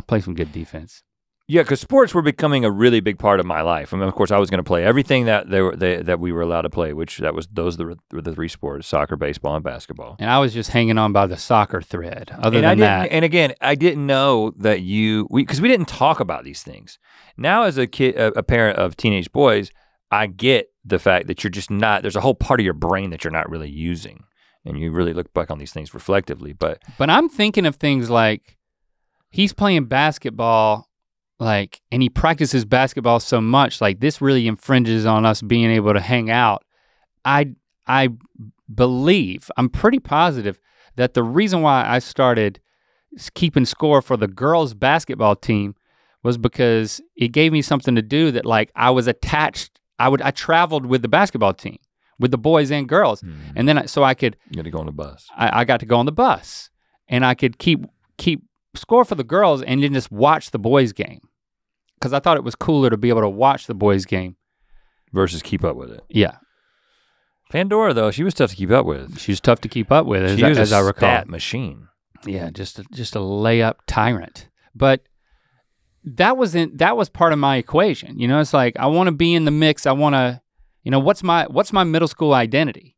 play some good defense. Yeah, because sports were becoming a really big part of my life. Of course, I was going to play everything that we were allowed to play, which those were the 3 sports: soccer, baseball, and basketball. And I was just hanging on by the soccer thread. And again, I didn't know that because we didn't talk about these things. Now, as a kid, a parent of teenage boys, I get the fact that you're just not. There's a whole part of your brain that you're not really using, and you really look back on these things reflectively. But I'm thinking of things like he's playing basketball, like, and he practices basketball so much, like this really infringes on us being able to hang out. I believe, I'm pretty positive that the reason why I started keeping score for the girls basketball team was because it gave me something to do that, like, I was attached. I traveled with the basketball team, with the boys and girls. And then so I could. You got to go on the bus. I got to go on the bus, and I could keep score for the girls and then just watch the boys game. Because I thought it was cooler to be able to watch the boys game. Versus keep up with it. Yeah. Pandora, though, she was tough to keep up with. She was tough to keep up with, she was as I recall. Stat machine. Yeah, just a layup tyrant. But that was part of my equation. You know, it's like, I wanna be in the mix. I wanna, you know, what's my middle school identity?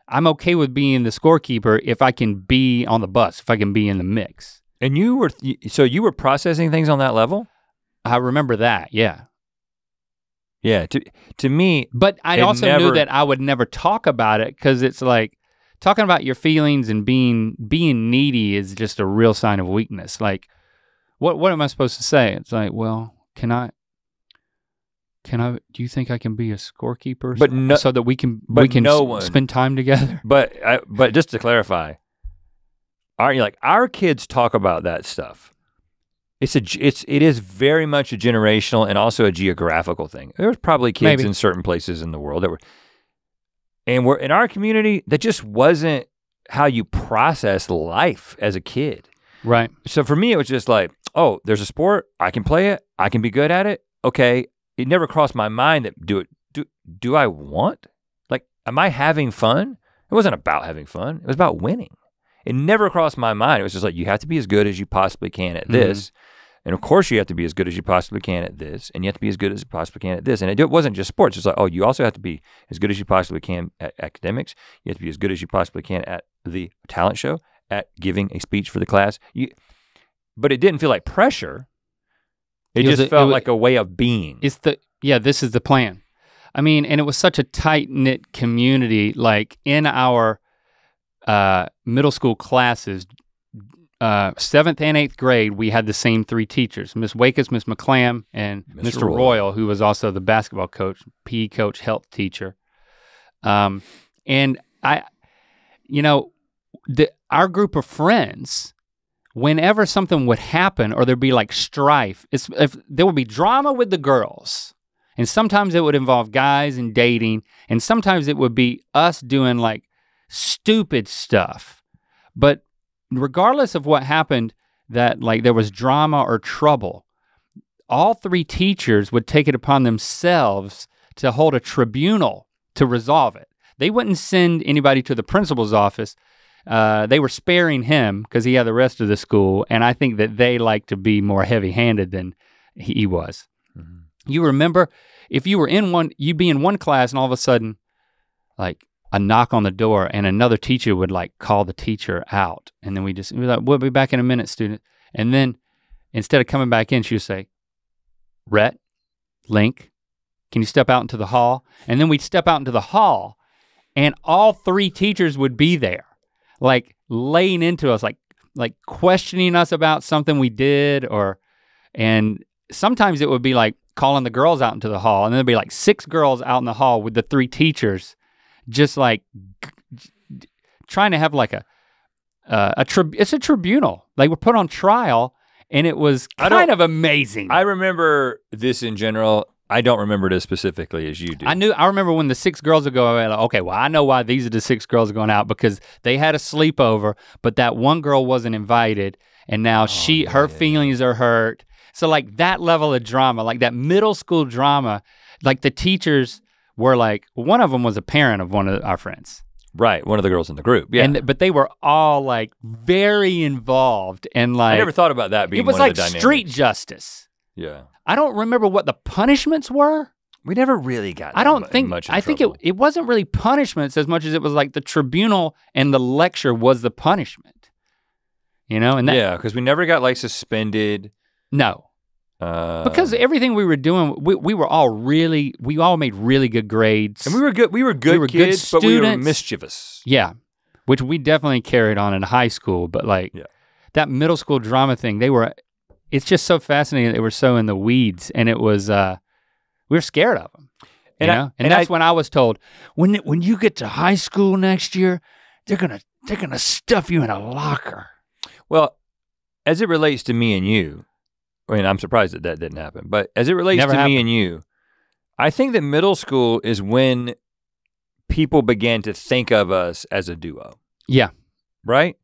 I'm okay with being the scorekeeper if I can be on the bus, if I can be in the mix. And you were processing things on that level? I remember that, yeah. Yeah, to me. But I also knew that I would never talk about it, because it's like, talking about your feelings and being needy is just a real sign of weakness. Like, what am I supposed to say? It's like, well, do you think I can be a scorekeeper? But so that we can spend time together? But just to clarify, our kids talk about that stuff. It is very much a generational and also a geographical thing. There's probably kids in certain places in the world that were, and we're in our community, that just wasn't how you process life as a kid. Right. So for me, it was just like, oh, there's a sport, I can play it, I can be good at it. Okay. It never crossed my mind that do I want? Like, am I having fun? It wasn't about having fun. It was about winning. It never crossed my mind. It was just like, you have to be as good as you possibly can at this. And of course you have to be as good as you possibly can at this. And you have to be as good as you possibly can at this. And it wasn't just sports. It's like, oh, you also have to be as good as you possibly can at academics. You have to be as good as you possibly can at the talent show, at giving a speech for the class. But it didn't feel like pressure. It just felt like a way of being. This is the plan. I mean, and it was such a tight-knit community, like in our middle school classes, 7th and 8th grade, we had the same 3 teachers, Miss Wakus, Miss McClam, and Mr. Royal, who was also the basketball coach, PE coach, health teacher. And our group of friends, whenever something would happen or there'd be like strife, if there would be drama with the girls, and sometimes it would involve guys and dating, and sometimes it would be us doing like stupid stuff. But regardless of what happened, that like there was drama or trouble, all 3 teachers would take it upon themselves to hold a tribunal to resolve it. They wouldn't send anybody to the principal's office. They were sparing him because he had the rest of the school, and I think that they like to be more heavy-handed than he was. Mm-hmm. You remember, if you were you'd be in one class and all of a sudden, like, a knock on the door and another teacher would like call the teacher out, and then we'd be like, we'll be back in a minute, student. And then instead of coming back in, she would say, Rhett, Link, can you step out into the hall? And then we'd step out into the hall and all 3 teachers would be there, like laying into us, like questioning us about something we did, and sometimes it would be like calling the girls out into the hall, and there'd be like 6 girls out in the hall with the 3 teachers, just like trying to have like it's a tribunal. Like, we're put on trial, and it was kind of amazing. I remember this in general. I don't remember it as specifically as you do. I remember when the 6 girls would go, like, okay, well, I know why these are the 6 girls going out, because they had a sleepover, but that one girl wasn't invited, and now her feelings are hurt. So like that level of drama, like that middle school drama, like the teachers were like, one of them was a parent of one of our friends. Right, one of the girls in the group, yeah. But they were all like very involved, and like— I never thought about that being one of the dynamics. It was like street justice. Yeah. I don't remember what the punishments were. We never really got much in trouble. I think it wasn't really punishments as much as it was like the tribunal and the lecture was the punishment. You know, and that— Yeah, because we never got like suspended. No. Because everything we were doing, we all made really good grades. And we were good kids, but we were mischievous. Yeah, which we definitely carried on in high school, but like that middle school drama thing, they were it's just so fascinating that they were so in the weeds, and it was, we were scared of them. And that's when I was told, when you get to high school next year, they're gonna stuff you in a locker. Well, as it relates to me and you, I mean, I'm surprised that didn't happen, but as it relates to me and you, I think that middle school is when people began to think of us as a duo. Yeah. Right?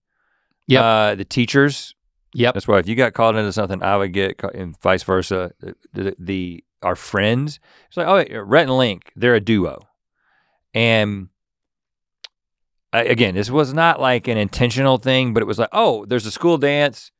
Yeah. The teachers. Yep. That's why if you got called into something, I would get, and vice versa. Our friends, it's like, oh, Rhett and Link, they're a duo. And again, this was not like an intentional thing, but it was like, oh, there's a school dance,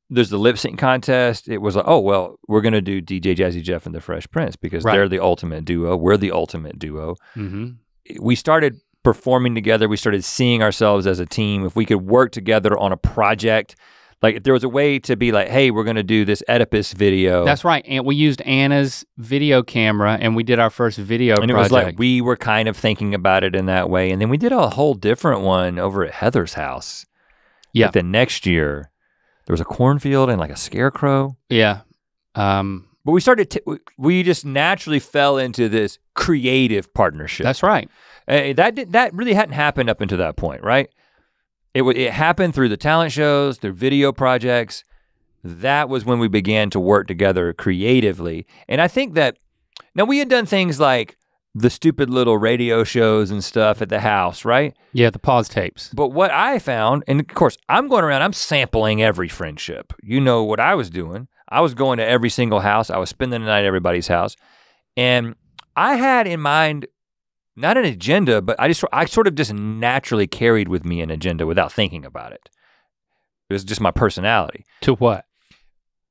there's the lip sync contest. It was like, oh, well, we're gonna do DJ Jazzy Jeff and the Fresh Prince because they're the ultimate duo. We're the ultimate duo. Mm-hmm. We started performing together. We started seeing ourselves as a team. If we could work together on a project, like if there was a way to be like, hey, we're gonna do this Oedipus video. That's right, and we used Anna's video camera and we did our first video project. And it was like, we were kind of thinking about it in that way. And then we did a whole different one over at Heather's house. Yeah. Like the next year, there was a cornfield and like a scarecrow. Yeah. But we we just naturally fell into this creative partnership. That's right. That really hadn't happened up until that point, right? It happened through the talent shows, through video projects. That was when we began to work together creatively. And I think that, now we had done things like the stupid little radio shows and stuff at the house, right? Yeah, the pause tapes. But what I found, and of course, I'm going around, I'm sampling every friendship. You know what I was doing. I was going to every single house. I was spending the night at everybody's house. And I had in mind, not an agenda, but I sort of just naturally carried with me an agenda without thinking about it. It was just my personality. To what?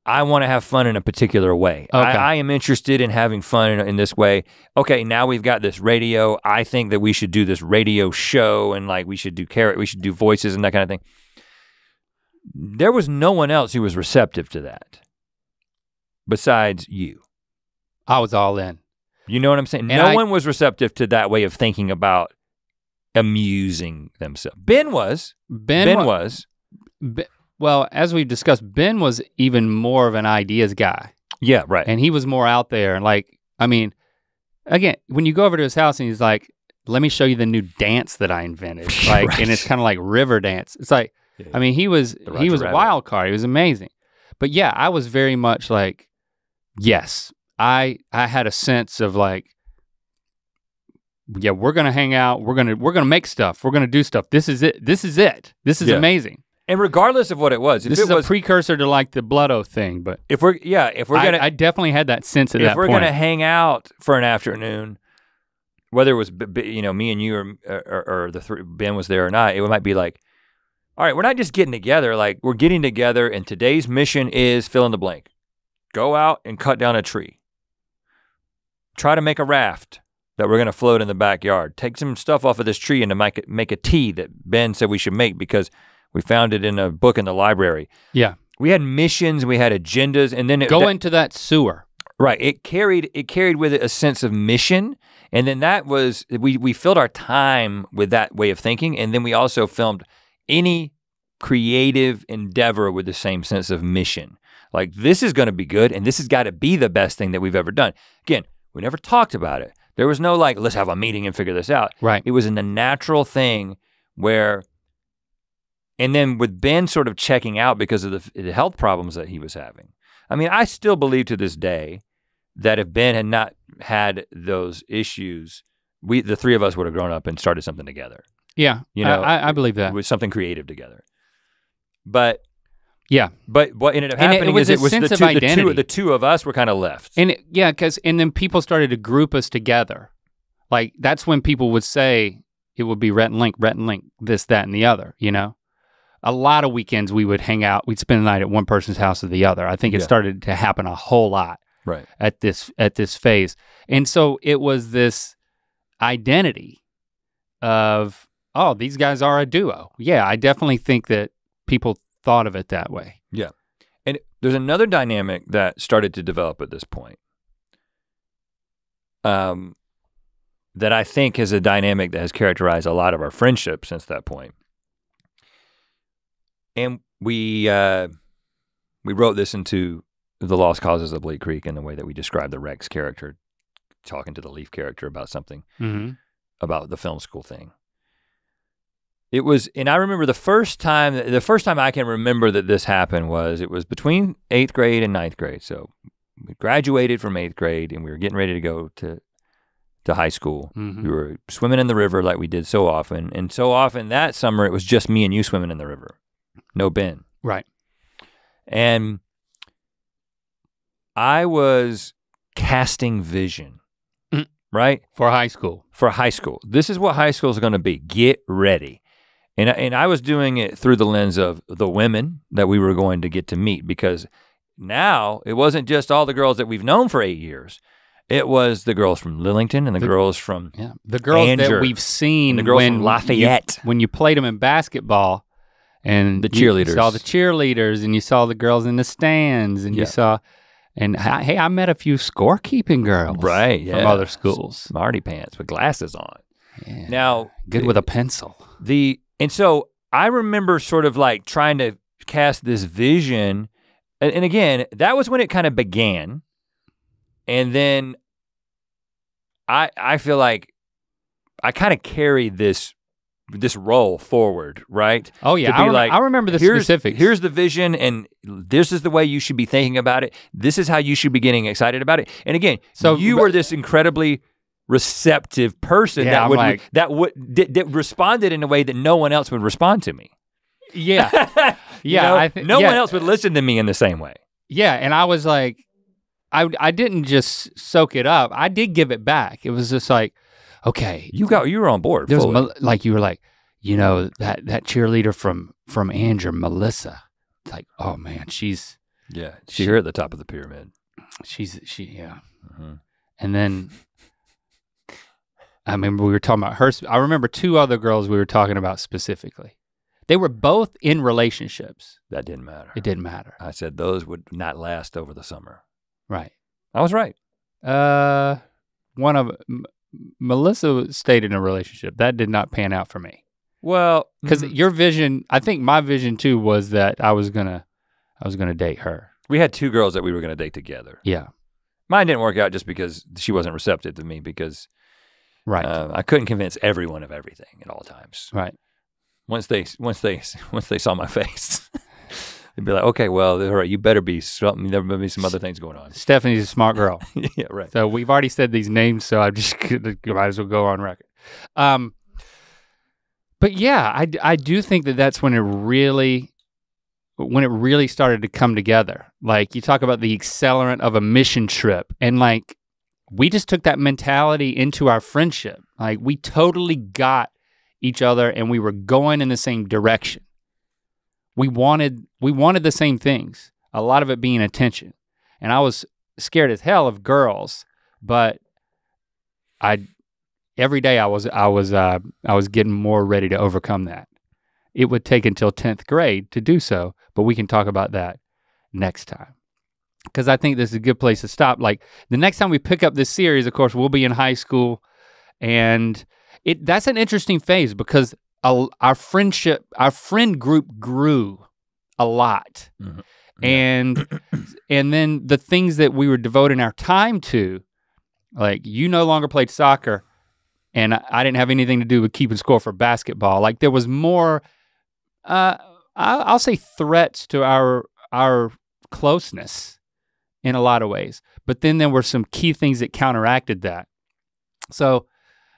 I want to have fun in a particular way. Okay. I am interested in having fun in this way. Okay, now we've got this radio. I think that we should do this radio show and like we should do voices and that kind of thing. There was no one else who was receptive to that besides you. I was all in. You know what I'm saying? No one was receptive to that way of thinking about amusing themselves. Ben was. Well, as we've discussed, Ben was even more of an ideas guy. Yeah, right. And he was more out there. And like, I mean, again, when you go over to his house and he's like, let me show you the new dance that I invented. Like, right. And it's kind of like river dance. It's like, yeah. I mean, he was a wild card. He was amazing. But yeah, I was very much like, yes, I had a sense of like, yeah, we're gonna hang out. We're gonna make stuff. We're gonna do stuff. This is it. This is amazing. And regardless of what it was, this is a precursor to like the Blood Oath thing. But if we're gonna, I definitely had that sense at that point. If we're gonna hang out for an afternoon, whether it was me and you or the three, Ben was there or not, it might be like, all right, we're not just getting together. Like we're getting together, and today's mission is fill in the blank. Go out and cut down a tree. Try to make a raft that we're gonna float in the backyard. Take some stuff off of this tree and to make a tea that Ben said we should make because we found it in a book in the library. Yeah. We had missions, we had agendas, and then go into that sewer. Right, it carried with it a sense of mission, and then that was, we filled our time with that way of thinking, and then we also filmed any creative endeavor with the same sense of mission. Like this is gonna be good, and this has gotta be the best thing that we've ever done. Again, we never talked about it. There was no like, let's have a meeting and figure this out. Right. It was in the natural thing where, and then with Ben sort of checking out because of the health problems that he was having. I mean, I still believe to this day that if Ben had not had those issues, the three of us would have grown up and started something together. Yeah, you know, I believe that. It was something creative together. But yeah, but what ended up happening is it was the two of us were kind of left. And and then people started to group us together. Like that's when people would say it would be Rhett and Link, this, that, and the other, you know? A lot of weekends we would hang out, we'd spend the night at one person's house or the other. I think it started to happen a whole lot at this phase. And so it was this identity of, oh, these guys are a duo. Yeah, I definitely think that people thought of it that way. Yeah. And there's another dynamic that started to develop at this point. That I think is a dynamic that has characterized a lot of our friendships since that point. And we we wrote this into The Lost Causes of Bleak Creek in the way that we described the Rex character talking to the Leaf character about something, about the film school thing. It was, and I remember the first time I can remember that this happened it was between 8th grade and 9th grade. So we graduated from 8th grade and we were getting ready to go to high school. We were swimming in the river like we did so often. And so often that summer, it was just me and you swimming in the river. No Ben. Right. And I was casting vision, right? For high school. For high school. This is what high school is gonna be. Get ready. And I was doing it through the lens of the women that we were going to get to meet, because now it wasn't just all the girls that we've known for 8 years. It was the girls from Lillington and the girls from the girls Anger, that we've seen and the girls from Lafayette. when you played them in basketball, and the cheerleaders. You saw the cheerleaders, and you saw the girls in the stands, and you saw, and hey, I met a few scorekeeping girls, right? From other schools. Smarty pants with glasses on. Yeah. Now, good with a pencil. And so I remember sort of like trying to cast this vision, and again, that was when it kind of began. And then I feel like I kind of carried this role forward, right? Oh yeah, I remember the specifics. Here's the vision, and this is the way you should be thinking about it. This is how you should be getting excited about it. And again, so you were this incredibly receptive person that responded in a way that no one else would respond to me. Yeah, yeah. No one else would listen to me in the same way. Yeah, and I was like, I didn't just soak it up. I did give it back. It was just like, okay, you were on board. There was like you were like, that cheerleader from Andrew, Melissa. It's like, oh man, she's here at the top of the pyramid. And then I remember we were talking about her. I remember 2 other girls we were talking about specifically. They were both in relationships. That didn't matter. It didn't matter. I said those would not last over the summer. Right. I was right. One of Melissa stayed in a relationship. That did not pan out for me. Well, because your vision, I think my vision too was that I was gonna date her. We had 2 girls that we were gonna date together. Yeah. Mine didn't work out just because she wasn't receptive to me, because I couldn't convince everyone of everything at all times. Right. Once they saw my face, they'd be like, okay, well, all right, you better be something. There better be some other things going on. Stephanie's a smart girl. Yeah, right. So we've already said these names, so I just might as well go on record. But yeah, I do think that's when it really started to come together. Like you talk about the accelerant of a mission trip, and like we just took that mentality into our friendship. Like we totally got each other, and we were going in the same direction. We wanted the same things. A lot of it being attention, and I was scared as hell of girls, but every day I was getting more ready to overcome that. It would take until 10th grade to do so, but we can talk about that next time. Because I think this is a good place to stop. Like the next time we pick up this series, of course, we'll be in high school, and that's an interesting phase because our friend group grew a lot. Mm-hmm. And then the things that we were devoting our time to, like you no longer played soccer, and I didn't have anything to do with keeping score for basketball. Like there was more, I'll say threats to our closeness in a lot of ways. But then there were some key things that counteracted that. So,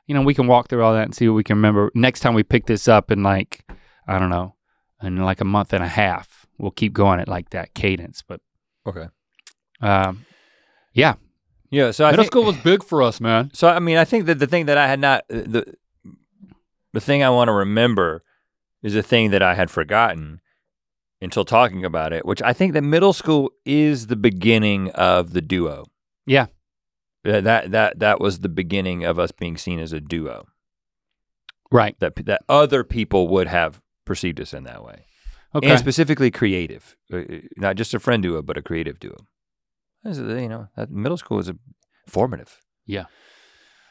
we can walk through all that and see what we can remember. Next time we pick this up in like, I don't know, in like a month and a half, we'll keep going at like that cadence. But okay. Yeah. Yeah, so middle school was big for us, man. So I think that the thing that I had not, the thing I want to remember is a thing that I had forgotten until talking about it, which I think that middle school is the beginning of the duo. Yeah. That was the beginning of us being seen as a duo. Right. That other people would have perceived us in that way. Okay. And specifically creative, not just a friend duo, but a creative duo. That middle school is formative. Yeah.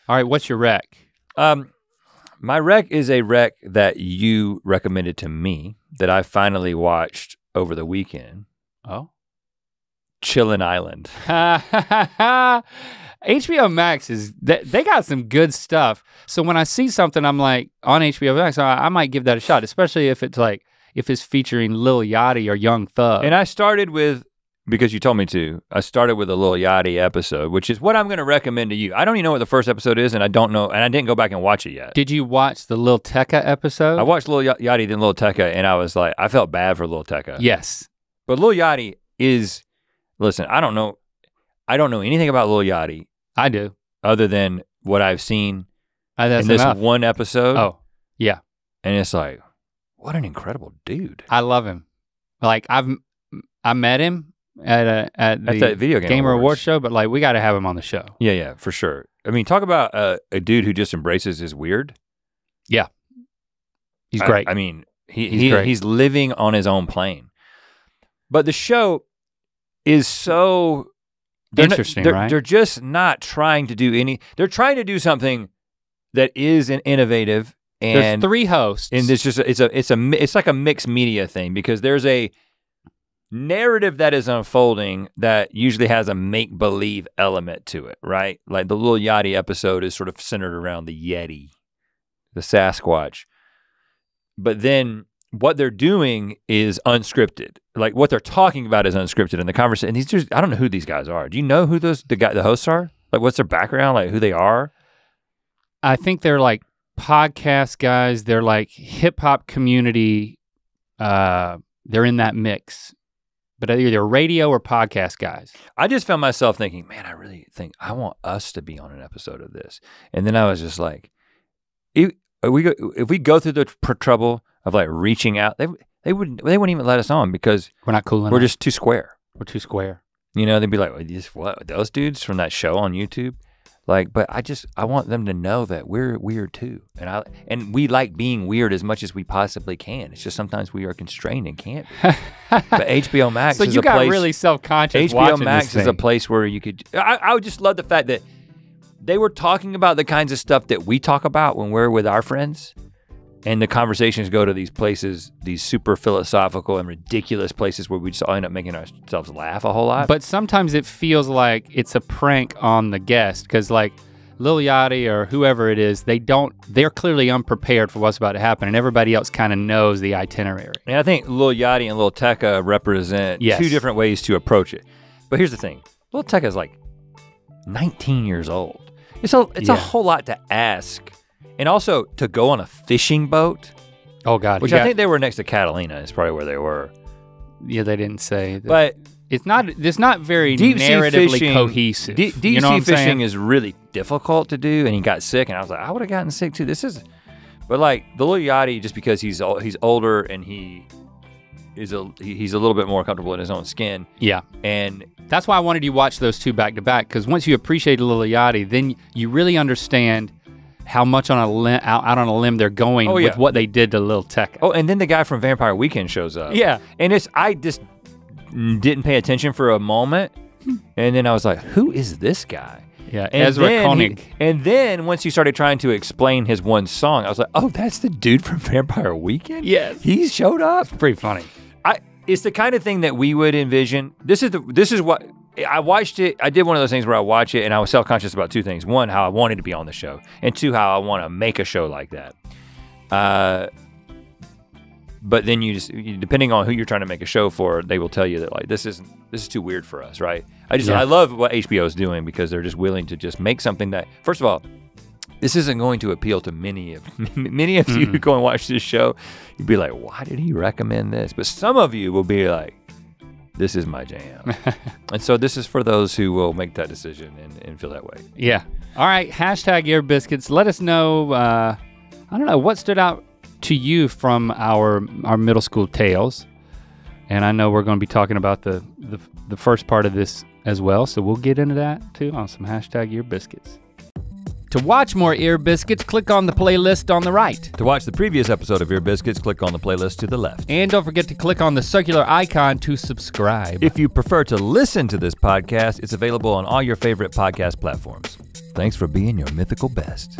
All right, what's your rec? My rec is a rec that you recommended to me that I finally watched over the weekend. Oh. Chillin' Island. HBO Max they got some good stuff. So when I see something, I'm like on HBO Max, I might give that a shot, especially if it's featuring Lil Yachty or Young Thug. And I started with, because you told me to, I started with a Lil Yachty episode, which is what I'm gonna recommend to you. I don't even know what the first episode is, and I don't know, and I didn't go back and watch it yet. Did you watch the Lil Tecca episode? I watched Lil Yachty, then Lil Tecca, and I was like, I felt bad for Lil Tecca. Yes. But Lil Yachty is, listen, I don't know anything about Lil Yachty. I do. Other than what I've seen That's in this enough. one episode. Oh, yeah. And it's like, what an incredible dude. I love him. Like I met him at the that video game Gamer awards. Awards show, but like we got to have him on the show. Yeah, for sure. I mean, talk about a dude who just embraces his weird. Yeah. He's great. I mean, He's great. he's living on his own plane. But the show is so interesting, right? They're just not trying to do they're trying to do something that is innovative. And there's 3 hosts. And it's like a mixed media thing, because there's a narrative that is unfolding that usually has a make-believe element to it, right? Like the Lil Yachty episode is sort of centered around the Yeti, the Sasquatch. But then what they're doing is unscripted. Like what they're talking about is unscripted in the conversation. And I don't know who these guys are. Do you know who the hosts are? Like what's their background? Like who they are? I think they're like podcast guys. They're like hip hop community. They're in that mix, but either radio or podcast guys. I just found myself thinking, man, I really think I want us to be on an episode of this. And then I was just like, if we go through the trouble of like reaching out, they wouldn't even let us on because we're not cool enough. We're just too square. We're too square. You know, they'd be like, what, those dudes from that show on YouTube? Like, but I want them to know that we're weird too. And we like being weird as much as we possibly can. It's just sometimes we are constrained and can't be. But HBO Max so is you a place. got really self-conscious HBO watching Max this is thing. a place where you could, I would just love the fact that they were talking about the kinds of stuff that we talk about when we're with our friends. And the conversations go to these places, these super philosophical and ridiculous places where we just all end up making ourselves laugh a whole lot. But sometimes it feels like it's a prank on the guest, because like Lil Yachty or whoever it is, they're clearly unprepared for what's about to happen, and everybody else kind of knows the itinerary. And I think Lil Yachty and Lil Tecca represent 2 different ways to approach it. But here's the thing, Lil Tecca is like 19 years old. It's a whole lot to ask. And also to go on a fishing boat. Oh God. Which I think they were next to Catalina is probably where they were. Yeah, they didn't say that. But it's not very narratively cohesive. Deep you know sea fishing is really difficult to do, and he got sick, and I was like, I would have gotten sick too. But like the Lil Yachty, just because he's older and he's a little bit more comfortable in his own skin. Yeah. And that's why I wanted you to watch those 2 back to back, because once you appreciate Lil Yachty, then you really understand how much out on a limb they're going with what they did to Lil Tecca. Oh, and then the guy from Vampire Weekend shows up. Yeah. And I just didn't pay attention for a moment. And then I was like, who is this guy? Yeah, and Ezra Koenig. And then once he started trying to explain his one song, I was like, oh, that's the dude from Vampire Weekend? Yes. He showed up. It's pretty funny. It's the kind of thing that we would envision. This is what, I watched it, I did one of those things where I watch it and I was self-conscious about 2 things. 1, how I wanted to be on the show, and 2, how I want to make a show like that. But then depending on who you're trying to make a show for, they will tell you that like, this is too weird for us, right? I love what HBO is doing, because they're just willing to just make something that, first of all, this isn't going to appeal to many of you who go and watch this show. You'd be like, why did he recommend this? But some of you will be like, this is my jam. And so this is for those who will make that decision and feel that way. Yeah. All right, hashtag Ear Biscuits. Let us know, I don't know, what stood out to you from our middle school tales. And I know we're gonna be talking about the first part of this as well, so we'll get into that too on some hashtag Ear Biscuits. To watch more Ear Biscuits, click on the playlist on the right. To watch the previous episode of Ear Biscuits, click on the playlist to the left. And don't forget to click on the circular icon to subscribe. If you prefer to listen to this podcast, it's available on all your favorite podcast platforms. Thanks for being your mythical best.